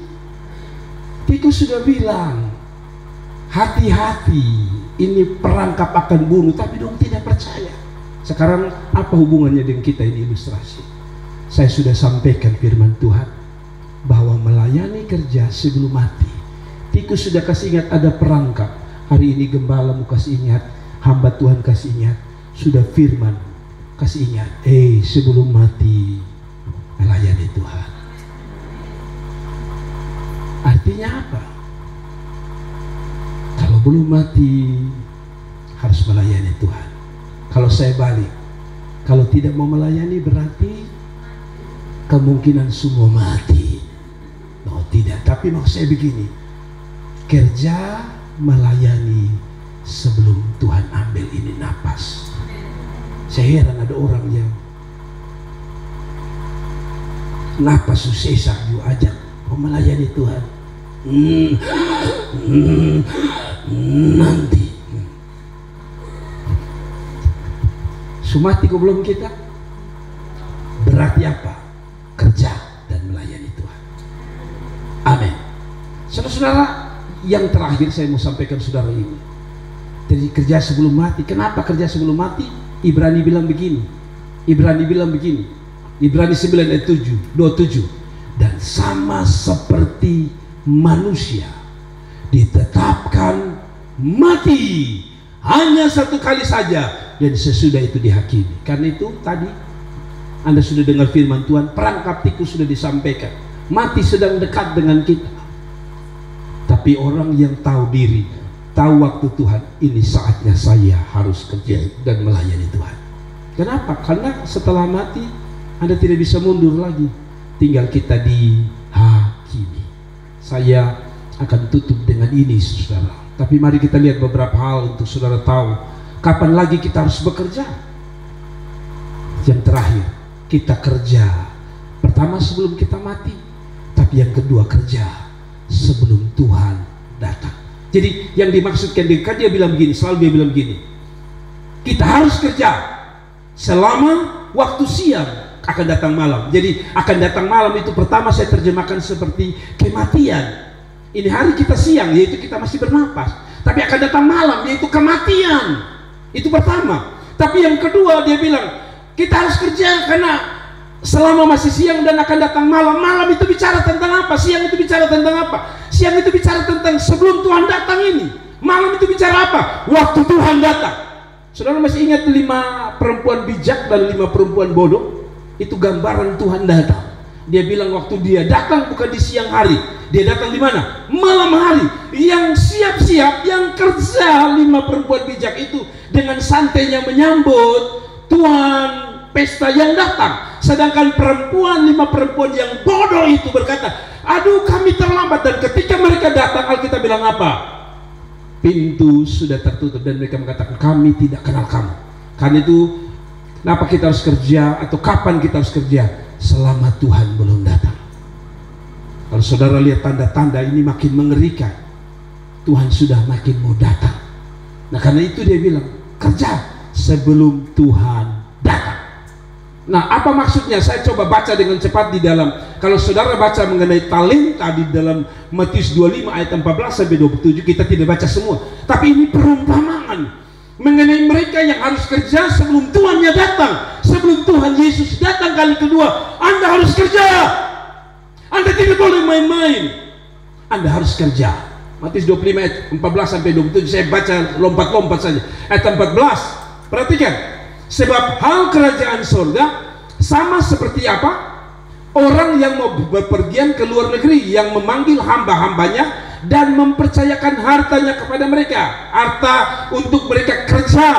Tikus sudah bilang, hati-hati, ini perangkap akan bunuh, tapi dong tidak percaya. Sekarang apa hubungannya dengan kita? Ini ilustrasi. Saya sudah sampaikan firman Tuhan bahwa melayani kerja sebelum mati. Tikus sudah kasih ingat ada perangkap. Hari ini gembala mau kasih ingat, hamba Tuhan kasih ingat, sudah firman kasih ingat. Sebelum mati melayani Tuhan. Artinya apa? Kalau belum mati harus melayani Tuhan. Kalau saya balik, kalau tidak mau melayani berarti kemungkinan semua mati. Oh tidak, tapi maksud saya begini, kerja melayani sebelum Tuhan ambil ini napas. Saya heran ada orang yang napas susah juga ajak mau melayani Tuhan. Nanti sumati kok belum kita. Berarti apa? Kerja dan melayani Tuhan. Amin. Saudara-saudara, yang terakhir saya mau sampaikan saudara ini. Jadi kerja sebelum mati. Kenapa kerja sebelum mati? Ibrani bilang begini. Ibrani 9 ayat 27. Dan sama seperti manusia ditetapkan mati hanya satu kali saja, dan sesudah itu dihakimi. Karena itu tadi Anda sudah dengar firman Tuhan, perangkap tikus sudah disampaikan. Mati sedang dekat dengan kita. Tapi orang yang tahu diri, tahu waktu Tuhan, ini saatnya saya harus kerja dan melayani Tuhan. Kenapa? Karena setelah mati Anda tidak bisa mundur lagi. Tinggal kita dihakimi. Saya akan tutup dengan ini saudara. Tapi mari kita lihat beberapa hal untuk saudara tahu kapan lagi kita harus bekerja. Yang terakhir, kita kerja pertama sebelum kita mati, tapi yang kedua kerja sebelum Tuhan datang. Jadi yang dimaksudkan dengan dia bilang begini, selalu dia bilang begini, kita harus kerja selama waktu siang, akan datang malam. Jadi akan datang malam itu pertama saya terjemahkan seperti kematian. Ini hari kita siang, yaitu kita masih bernapas. Tapi akan datang malam, yaitu kematian. Itu pertama. Tapi yang kedua dia bilang, kita harus kerja karena selama masih siang dan akan datang malam. Malam itu bicara tentang apa? Siang itu bicara tentang apa? Siang itu bicara tentang sebelum Tuhan datang ini. Malam itu bicara apa? Waktu Tuhan datang. Saudara masih ingat 5 perempuan bijak dan 5 perempuan bodoh? Itu gambaran Tuhan datang. Dia bilang waktu dia datang bukan di siang hari. Dia datang di mana? Malam hari. Yang siap-siap, yang kerja 5 perempuan bijak itu dengan santainya menyambut Tuhan pesta yang datang. Sedangkan 5 perempuan yang bodoh itu berkata, aduh kami terlambat. Dan ketika mereka datang, Alkitab bilang apa? Pintu sudah tertutup dan mereka mengatakan kami tidak kenal kamu. Karena itu kenapa kita harus kerja atau kapan kita harus kerja? Selama Tuhan belum datang. Kalau saudara lihat tanda-tanda ini makin mengerikan, Tuhan sudah makin mau datang. Nah karena itu dia bilang kerja sebelum Tuhan datang. Nah apa maksudnya? Saya coba baca dengan cepat di dalam. Kalau saudara baca mengenai talenta di dalam Matius 25 ayat 14 sampai 27, kita tidak baca semua, tapi ini perumpamaan mengenai mereka yang harus kerja sebelum Tuhannya datang. Sebelum Tuhan Yesus datang kali kedua, Anda harus kerja. Anda tidak boleh main-main. Anda harus kerja. Matius 25 ayat 14 sampai 27, saya baca lompat-lompat saja. Ayat 14, perhatikan. Sebab hal kerajaan surga sama seperti apa? Orang yang mau berpergian ke luar negeri, yang memanggil hamba-hambanya dan mempercayakan hartanya kepada mereka. Harta untuk mereka kerja.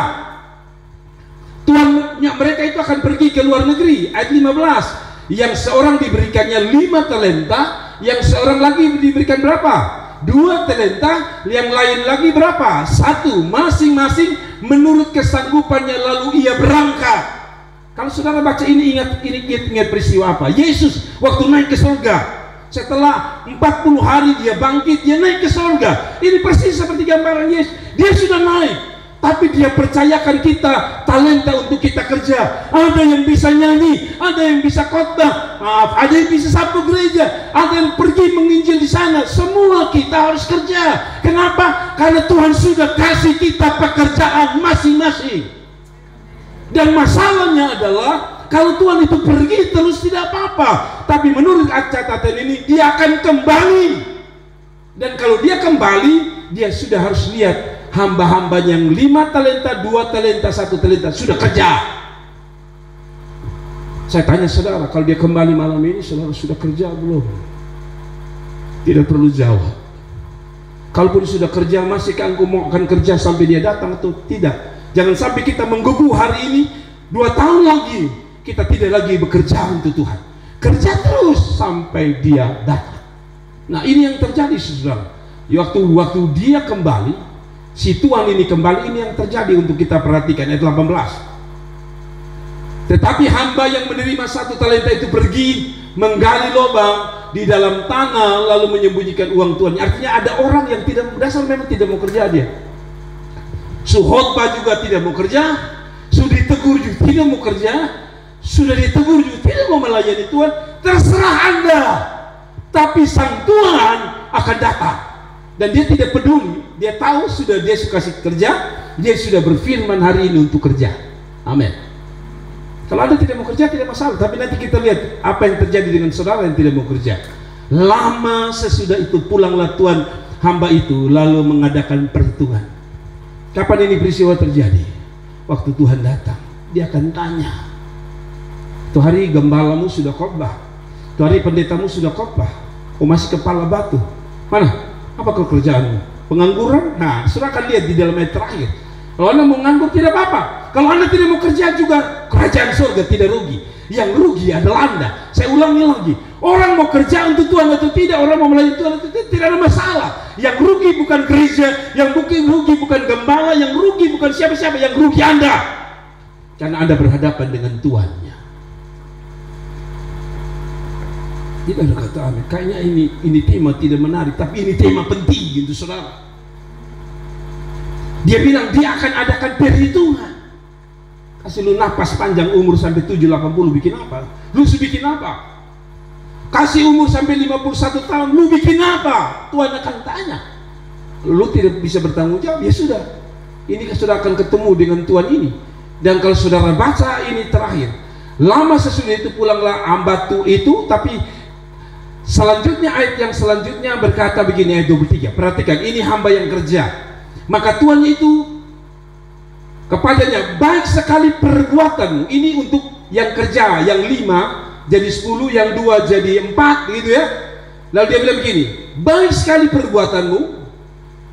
Tuannya mereka itu akan pergi ke luar negeri. Ayat 15, yang seorang diberikannya 5 talenta, yang seorang lagi diberikan berapa? 2 talenta, yang lain lagi berapa? 1, masing-masing menurut kesanggupannya, lalu ia berangkat. Kalau saudara baca ini ingat peristiwa apa? Yesus waktu naik ke surga, setelah 40 hari dia bangkit, dia naik ke surga. Ini persis seperti gambaran Yesus. Dia sudah naik, tapi dia percayakan kita talenta untuk kita kerja. Ada yang bisa nyanyi, ada yang bisa khotbah, ada yang bisa sapu gereja, ada yang pergi menginjil di sana. Semua kita harus kerja. Kenapa? Karena Tuhan sudah kasih kita pekerjaan masing-masing. Dan masalahnya adalah kalau Tuhan itu pergi terus tidak apa-apa, tapi menurut catatan ini dia akan kembali. Dan kalau dia kembali, dia sudah harus lihat hamba-hambanya yang 5 talenta, 2 talenta, 1 talenta sudah kerja. Saya tanya saudara, kalau dia kembali malam ini, saudara sudah kerja belum? Tidak perlu jawab. Kalaupun sudah kerja, masihkah engkau mau akan kerja sampai dia datang atau tidak? Jangan sampai kita menggebu hari ini, 2 tahun lagi kita tidak lagi bekerja untuk Tuhan. Kerja terus sampai dia datang. Nah ini yang terjadi saudara. Waktu dia kembali, si Tuhan ini kembali, ini yang terjadi untuk kita perhatikan. Ayat 18. Tetapi hamba yang menerima 1 talenta itu pergi menggali lubang di dalam tanah lalu menyembunyikan uang tuannya. Artinya ada orang yang dasar memang tidak mau kerja dia. Suhotbah juga tidak mau kerja, sudah ditegur juga tidak mau kerja, sudah ditegur juga tidak mau melayani Tuhan. Terserah Anda, tapi sang Tuhan akan datang dan dia tidak peduli. Dia tahu sudah dia suka kerja, dia sudah berfirman hari ini untuk kerja. Amin. Kalau Anda tidak mau kerja tidak masalah, tapi nanti kita lihat apa yang terjadi dengan saudara yang tidak mau kerja. Lama sesudah itu pulanglah Tuhan hamba itu lalu mengadakan perhitungan. Kapan ini peristiwa terjadi? Waktu Tuhan datang, dia akan tanya. Tuh hari gembalamu sudah khotbah, tuh hari pendetamu sudah khotbah, kau masih kepala batu. Mana? Apa pekerjaanmu? Pengangguran? Nah, saudara akan lihat di dalam ayat terakhir. Kalau Anda mau nganggur tidak apa-apa. Kalau Anda tidak mau kerja juga, kerajaan surga tidak rugi. Yang rugi adalah Anda. Saya ulangi lagi, orang mau kerja untuk Tuhan atau tidak, orang mau melayani Tuhan atau tidak ada masalah. Yang rugi bukan gereja, yang rugi bukan gembala, yang rugi bukan siapa-siapa, yang rugi Anda. Karena Anda berhadapan dengan Tuhannya. Tidak ada kata amin. Kayaknya ini tema tidak menarik, tapi ini tema penting gitu saudara. Dia bilang dia akan adakan perhitungan. Kasih lu napas panjang umur sampai 7-80 bikin apa? Lu bikin apa? Kasih umur sampai 51 tahun lu bikin apa? Tuhan akan tanya. Lu tidak bisa bertanggung jawab, ya sudah. Ini sudah akan ketemu dengan Tuhan ini. Dan kalau saudara baca ini terakhir, lama sesudah itu pulanglah hamba itu, tapi Selanjutnya ayat yang selanjutnya berkata begini, ayat 23. Perhatikan, ini hamba yang kerja. Maka Tuhan itu kepadanya, baik sekali perbuatanmu. Ini untuk yang kerja, yang 5 jadi 10, yang 2 jadi 4, gitu ya. Lalu dia bilang begini, baik sekali perbuatanmu.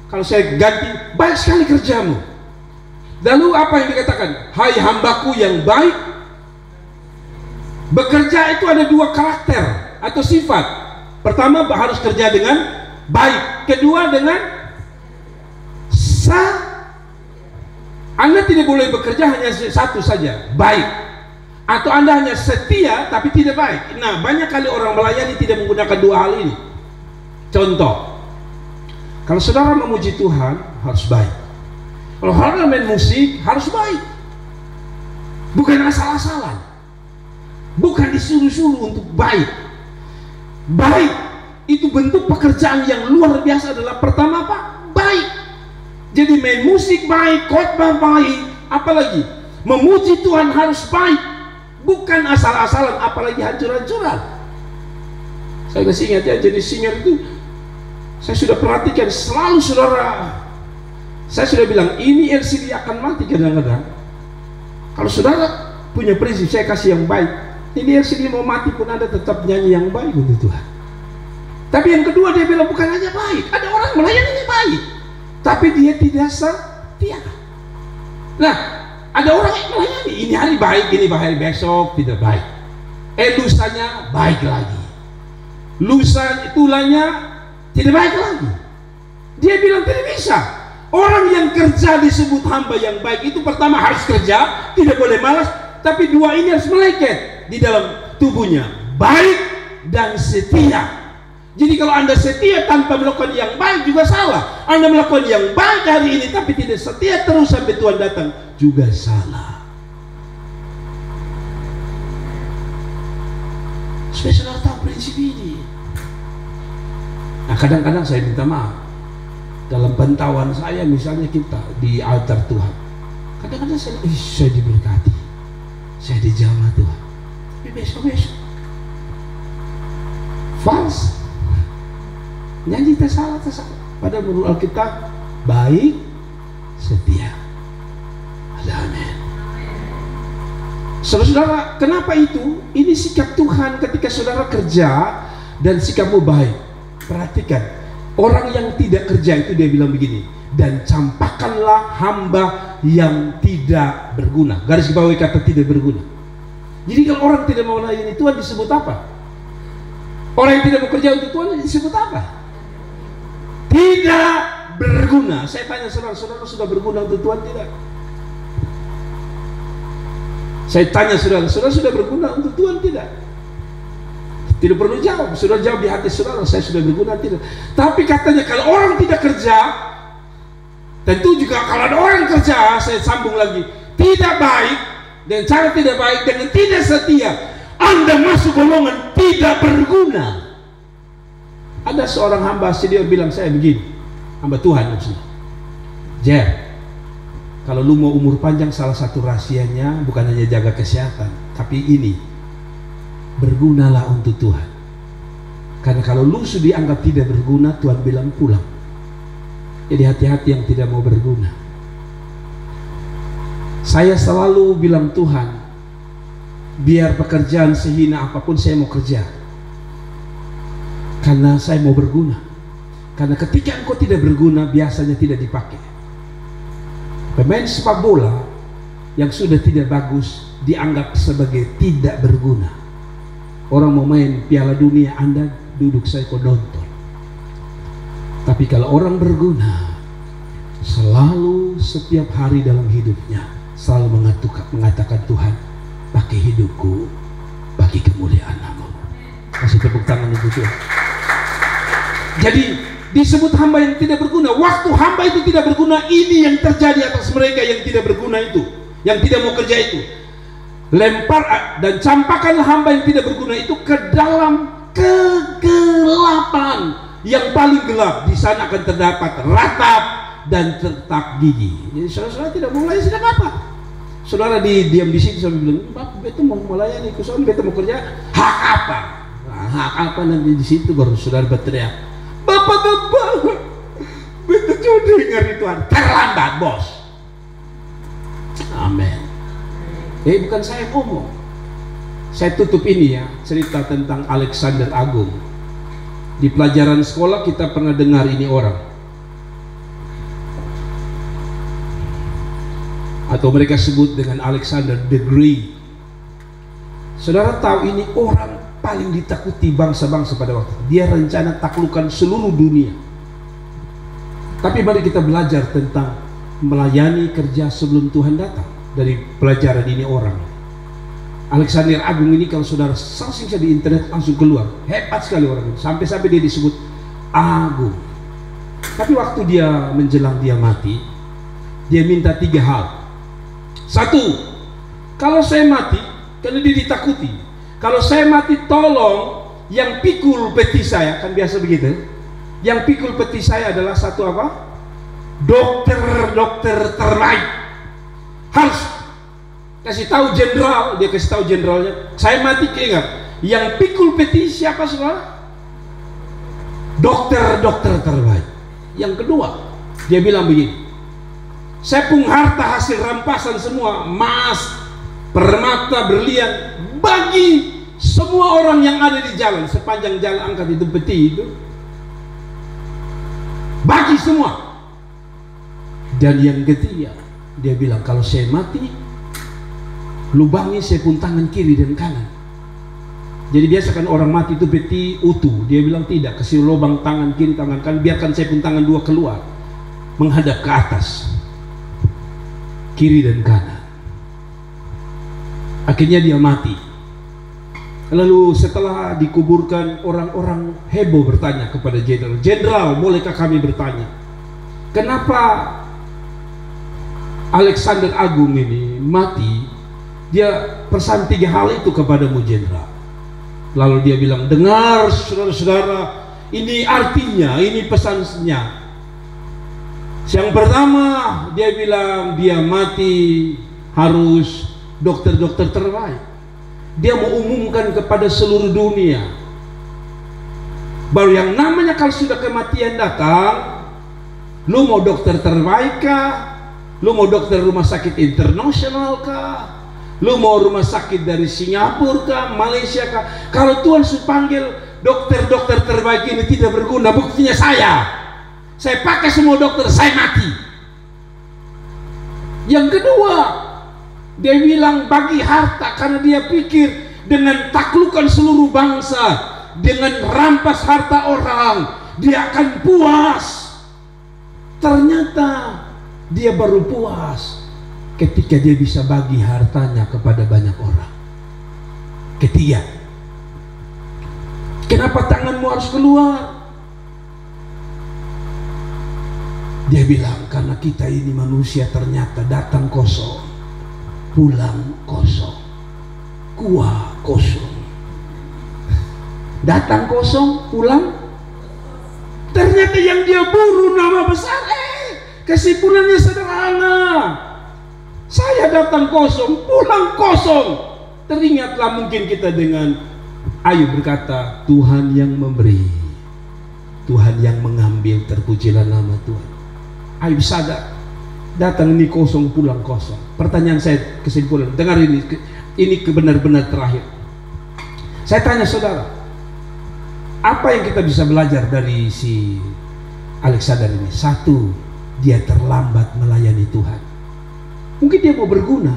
Kalau saya ganti, baik sekali kerjamu. Lalu apa yang dikatakan? Hai hambaku yang baik. Bekerja itu ada 2 karakter atau sifat. Pertama, harus kerja dengan baik. Kedua, dengan Anda tidak boleh bekerja hanya satu saja, baik. Atau Anda hanya setia tapi tidak baik. Nah, banyak kali orang melayani tidak menggunakan 2 hal ini. Contoh, kalau saudara memuji Tuhan, harus baik. Kalau saudara main musik, harus baik. Bukan asal-asalan. Bukan disuruh-suruh untuk baik. Baik itu bentuk pekerjaan yang luar biasa adalah pertama apa? Baik. Jadi main musik baik, khotbah baik, apalagi memuji Tuhan harus baik, bukan asal-asalan, apalagi hancur-hancuran. Saya masih ingat ya, jadi singer itu saya sudah perhatikan selalu saudara. Saya sudah bilang ini LCD akan mati kadang-kadang. Kalau saudara punya prinsip saya kasih yang baik, ini LCD mau mati pun Anda tetap nyanyi yang baik untuk Tuhan. Tapi yang kedua dia bilang bukan hanya baik, ada orang melayaninya baik, tapi dia tidak setia. Nah, ada orang yang melayani, ini hari baik, ini hari besok tidak baik. Lusanya baik lagi. Lusa tulanya tidak baik lagi. Dia bilang tidak bisa. Orang yang kerja disebut hamba yang baik itu pertama harus kerja, tidak boleh malas, tapi 2 ini harus meleket di dalam tubuhnya, baik dan setia. Jadi kalau Anda setia tanpa melakukan yang baik juga salah. Anda melakukan yang baik hari ini tapi tidak setia terus sampai Tuhan datang juga salah. Supaya saudara tahu prinsip ini. Nah, kadang-kadang saya minta maaf dalam pantauan saya, misalnya kita di altar Tuhan, kadang-kadang saya diberkati, saya dijamah Tuhan, tapi besok-besok false, nyanyi tersalah. Padahal menurut Alkitab baik, setia. Amin. Saudara-saudara, kenapa itu? Ini sikap Tuhan ketika saudara kerja dan sikapmu baik. Perhatikan, orang yang tidak kerja itu dia bilang begini, dan campakkanlah hamba yang tidak berguna. Garis bawahi kata tidak berguna. Jadi kalau orang tidak mau melayani Tuhan disebut apa? Orang yang tidak bekerja untuk Tuhan disebut apa? Tidak berguna. Saya tanya saudara-saudara, sudah berguna untuk Tuhan tidak? Saya tanya saudara-saudara, sudah berguna untuk Tuhan tidak? Tidak perlu jawab, sudah jawab di hati saudara, saya sudah berguna tidak? Tapi katanya kalau orang tidak kerja, tentu juga kalau ada orang kerja, saya sambung lagi, tidak baik, dan cara tidak baik dengan tidak setia, Anda masuk golongan tidak berguna. Ada seorang hamba dia bilang saya begini, hamba Tuhan maksudnya, Jer, kalau lu mau umur panjang, salah satu rahasianya bukan hanya jaga kesehatan, tapi ini, bergunalah untuk Tuhan. Karena kalau lu sudah dianggap tidak berguna, Tuhan bilang pulang. Jadi hati-hati yang tidak mau berguna. Saya selalu bilang Tuhan, biar pekerjaan sehina apapun saya mau kerja, karena saya mau berguna. Karena ketika engkau tidak berguna, biasanya tidak dipakai. Pemain sepak bola yang sudah tidak bagus dianggap sebagai tidak berguna. Orang mau main Piala Dunia, Anda duduk saya kok nonton. Tapi kalau orang berguna, selalu setiap hari dalam hidupnya selalu mengatakan Tuhan, pakai hidupku bagi kemuliaan nama-Mu. Kasih tepuk tangan untuk Tuhan. Jadi disebut hamba yang tidak berguna. Waktu hamba itu tidak berguna, ini yang terjadi atas mereka yang tidak berguna itu, yang tidak mau kerja itu. Lempar dan campakkanlah hamba yang tidak berguna itu ke dalam kegelapan yang paling gelap. Di sana akan terdapat ratap dan retak gigi. Jadi saudara-saudara tidak mau melayani sedang apa? Saudara diam di situ sambil bilang, Bapak beta mau melayani, soalnya beta mau kerja. Hak apa? Nah, apa nanti di situ baru saudara berteriak, Bapak, betul dengar Tuhan, terlambat bos. Amin. Bukan saya ngomong. Saya tutup ini ya, cerita tentang Alexander Agung. Di pelajaran sekolah kita pernah dengar ini orang, atau mereka sebut dengan Alexander the Great. Saudara tahu ini orang paling ditakuti bangsa-bangsa pada waktu itu. Dia rencana taklukkan seluruh dunia. Tapi mari kita belajar tentang melayani kerja sebelum Tuhan datang dari pelajaran ini orang. Alexander Agung ini kalau saudara searching di internet langsung keluar. Hebat sekali orang ini. Sampai-sampai dia disebut Agung. Tapi waktu dia menjelang dia mati, dia minta 3 hal. 1, kalau saya mati, karena dia ditakuti, kalau saya mati tolong yang pikul peti saya, kan biasa begitu. Yang pikul peti saya adalah satu apa? Dokter terbaik. Harus kasih tahu jenderal, dia kasih tahu jenderalnya, saya mati, ingat, yang pikul peti siapa saudara? Dokter terbaik. Yang kedua, dia bilang begini, saya pun harta hasil rampasan semua, emas, permata, berlian, bagi semua orang yang ada di jalan, sepanjang jalan angkat itu peti itu, bagi semua. Dan yang ketiga, dia bilang, kalau saya mati, lubangi saya pun tangan kiri dan kanan. Jadi biasa kan orang mati itu peti utuh, dia bilang tidak, kasih lubang tangan kiri tangan kanan, biarkan saya pun tangan 2 keluar menghadap ke atas, kiri dan kanan. Akhirnya dia mati. Lalu setelah dikuburkan, orang-orang heboh bertanya kepada jenderal, jenderal, bolehkah kami bertanya, kenapa Alexander Agung ini mati? Dia pesan 3 hal itu kepadamu jenderal. Lalu dia bilang, dengar saudara-saudara, ini artinya, ini pesannya. Yang pertama, dia bilang dia mati harus dokter terbaik. Dia mau umumkan kepada seluruh dunia. Baru yang namanya kalau sudah kematian datang, lu mau dokter terbaik kah? Lu mau dokter rumah sakit internasional kah? Lu mau rumah sakit dari Singapura kah? Malaysia kah? Kalau Tuhan sudah panggil dokter terbaik ini tidak berguna, buktinya saya pakai semua dokter, saya mati. Yang kedua, dia bilang bagi harta, karena dia pikir dengan taklukan seluruh bangsa, dengan rampas harta orang, dia akan puas. Ternyata dia baru puas ketika dia bisa bagi hartanya kepada banyak orang. Ketiga, kenapa tanganmu harus keluar? Dia bilang, karena kita ini manusia ternyata datang kosong, pulang kosong, gua kosong. Datang kosong, pulang. Ternyata yang dia buru nama besar. Kesimpulannya sederhana. Saya datang kosong, pulang kosong. Teringatlah mungkin kita dengan Ayub berkata, Tuhan yang memberi, Tuhan yang mengambil, terpujilah nama Tuhan. Ayub sadar, datang ini kosong, pulang kosong. Pertanyaan saya, kesimpulan, dengar ini benar-benar terakhir. Saya tanya saudara, apa yang kita bisa belajar dari si Alexander ini? 1, dia terlambat melayani Tuhan. Mungkin dia mau berguna,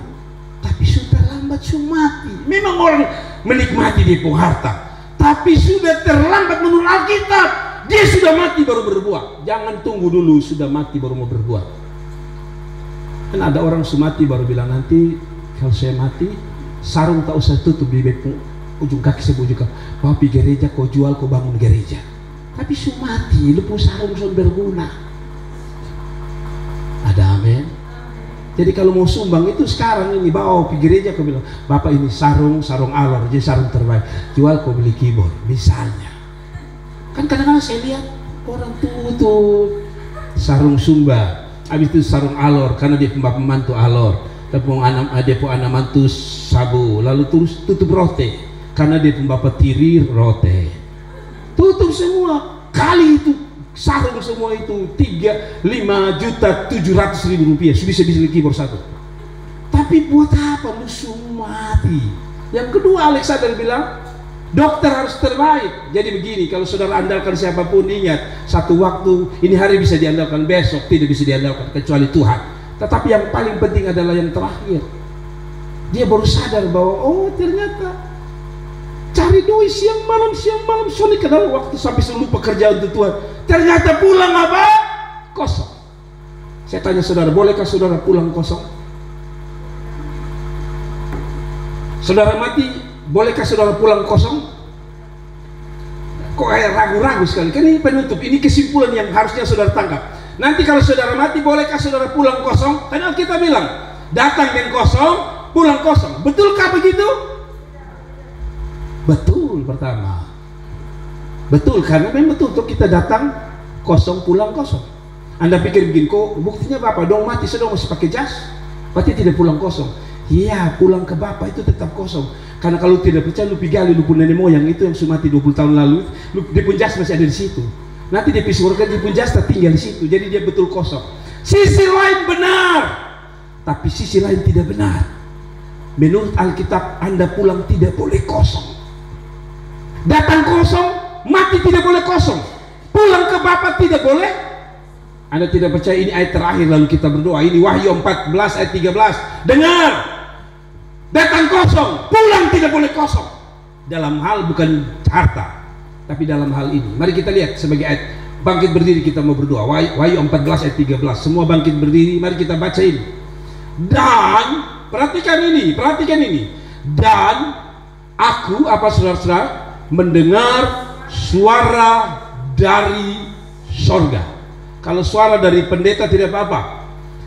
tapi sudah terlambat, sudah mati. Memang orang menikmati dia punya harta, tapi sudah terlambat menurut Alkitab. Dia sudah mati baru berbuat. Jangan tunggu dulu sudah mati baru mau berbuat. Kan ada orang sudah mati baru bilang, nanti kalau saya mati, sarung tak usah tutup di ujung kaki saya ujung kaki. Bawa pergi gereja, kau jual, kau bangun gereja. Tapi sudah mati, lu pun sarung sudah berguna. Ada amin. Jadi kalau mau sumbang itu sekarang ini, bawa pergi gereja, kau bilang, Bapak ini sarung alor, jadi sarung terbaik. Jual, kau beli keyboard, misalnya. Kan kadang-kadang saya lihat orang tutup sarung Sumba, habis itu sarung alor karena dia pembantu alor, tapi dia pun anak mantu sabu, lalu terus tutup rote karena dia pembapak tiri rote. Tutup semua. Kali itu sarung semua itu 5.700.000 rupiah. Bisa beli keyboard satu. Tapi buat apa, lu semua mati. Yang kedua, Alexander bilang dokter harus terbaik. Jadi begini, kalau saudara andalkan siapapun, ingat, satu waktu ini hari bisa diandalkan, besok tidak bisa diandalkan kecuali Tuhan. Tetapi yang paling penting adalah yang terakhir. Dia baru sadar bahwa oh ternyata cari duit siang malam sulit kenal waktu sampai seluruh pekerjaan untuk Tuhan. Ternyata pulang apa? Kosong. Saya tanya saudara, bolehkah saudara pulang kosong? Saudara mati, bolehkah saudara pulang kosong? Kok kayak ragu-ragu sekali? Kan ini penutup, ini kesimpulan yang harusnya saudara tangkap. Nanti kalau saudara mati, bolehkah saudara pulang kosong? Karena kita bilang, datang dengan kosong, pulang kosong. Betulkah begitu? Betul pertama. Betul, karena memang betul untuk kita datang kosong, pulang kosong. Anda pikir begini, kok buktinya Bapak dong mati, sedang masih pakai jas? Berarti tidak pulang kosong. Iya, pulang ke Bapak itu tetap kosong. Karena kalau tidak percaya, lu pigali lu pun nenek moyang itu yang sudah mati 20 tahun lalu, lu di pun jas masih ada di situ. Nanti dia surga di pun jas tinggal di situ. Jadi dia betul kosong. Sisi lain benar, tapi sisi lain tidak benar. Menurut Alkitab, Anda pulang tidak boleh kosong. Datang kosong, mati tidak boleh kosong. Pulang ke Bapa tidak boleh. Anda tidak percaya, ini ayat terakhir lalu kita berdoa. Ini Wahyu 14 ayat 13. Dengar, datang kosong, pulang tidak boleh kosong. Dalam hal bukan harta, tapi dalam hal ini. Mari kita lihat sebagai ayat. Bangkit berdiri, kita mau berdoa. Wahyu 14 ayat 13. Semua bangkit berdiri, mari kita baca ini. Dan perhatikan ini. Dan aku, apa saudara-saudara, mendengar suara dari sorga. Kalau suara dari pendeta tidak apa-apa,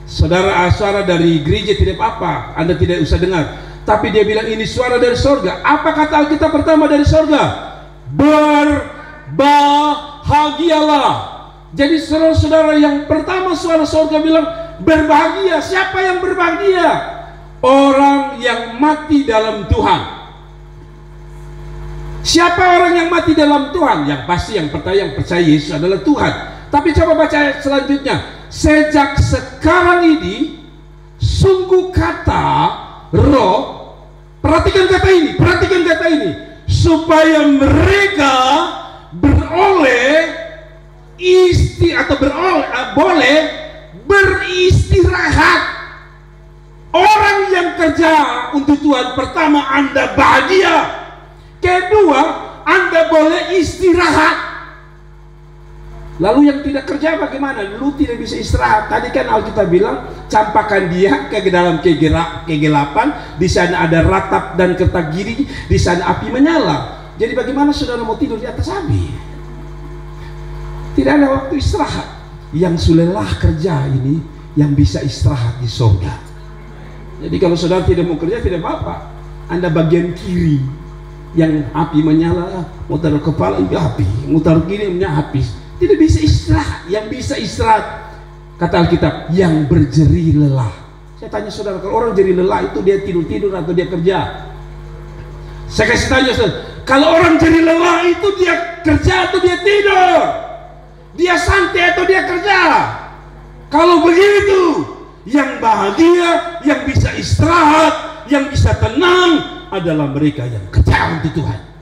suara dari gereja tidak apa-apa, Anda tidak usah dengar. Tapi dia bilang ini suara dari sorga. Apa kata Alkitab pertama dari sorga? Berbahagialah. Jadi saudara-saudara, yang pertama suara sorga bilang berbahagia. Siapa yang berbahagia? Orang yang mati dalam Tuhan. Siapa orang yang mati dalam Tuhan? Yang pasti yang percaya Yesus adalah Tuhan. Tapi coba baca ayat selanjutnya. Sejak sekarang ini, sungguh kata roh, perhatikan kata ini, supaya mereka boleh beristirahat. Orang yang kerja untuk Tuhan, pertama Anda bahagia, kedua Anda boleh istirahat. Lalu yang tidak kerja bagaimana? Lu tidak bisa istirahat. Tadi kan Alkitab bilang, campakkan dia ke dalam kegelapan. Di sana ada ratap dan kertak giri, di sana api menyala. Jadi bagaimana saudara mau tidur di atas api? Tidak ada waktu istirahat. Yang sulelah kerja ini, yang bisa istirahat di surga. Jadi kalau saudara tidak mau kerja, tidak apa-apa. Anda bagian kiri, yang api menyala, mutar kepala api, mutar kiri api. Tidak bisa istirahat. Yang bisa istirahat, kata Alkitab, yang berjeri lelah. Saya tanya saudara, kalau orang jeri lelah itu dia tidur-tidur atau dia kerja? Saya kasih tanya saudara, kalau orang jeri lelah itu dia kerja atau dia tidur? Dia santai atau dia kerja? Kalau begitu, yang bahagia, yang bisa istirahat, yang bisa tenang adalah mereka yang kerja untuk Tuhan.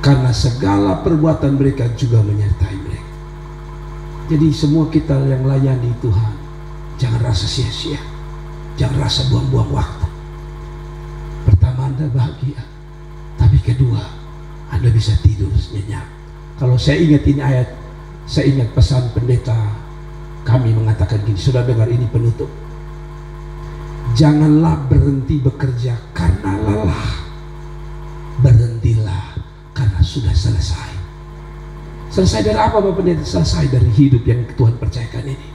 Karena segala perbuatan mereka juga menyertai mereka. Jadi semua kita yang layani Tuhan, jangan rasa sia-sia, jangan rasa buang-buang waktu. Pertama, Anda bahagia, tapi kedua, Anda bisa tidur nyenyak. Kalau saya ingat ini ayat, saya ingat pesan pendeta kami mengatakan gini, sudah dengar ini penutup. Janganlah berhenti bekerja karena lelah, berhentilah karena sudah selesai. Selesai dari apa Bapak Pendeta? Selesai dari hidup yang Tuhan percayakan ini.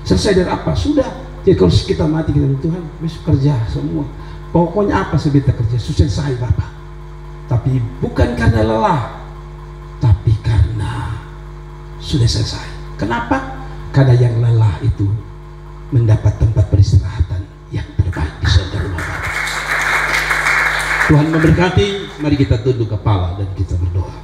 Selesai dari apa? Sudah. Jadi kalau kita mati, kita bilang Tuhan besok kerja semua. Pokoknya apa sebetulnya kerja, selesai Bapak. Tapi bukan karena lelah, tapi karena sudah selesai. Kenapa? Karena yang lelah itu mendapat tempat peristirahatan yang terbaik di surga rumah Bapa. Tuhan memberkati. Mari kita tunduk kepala dan kita berdoa.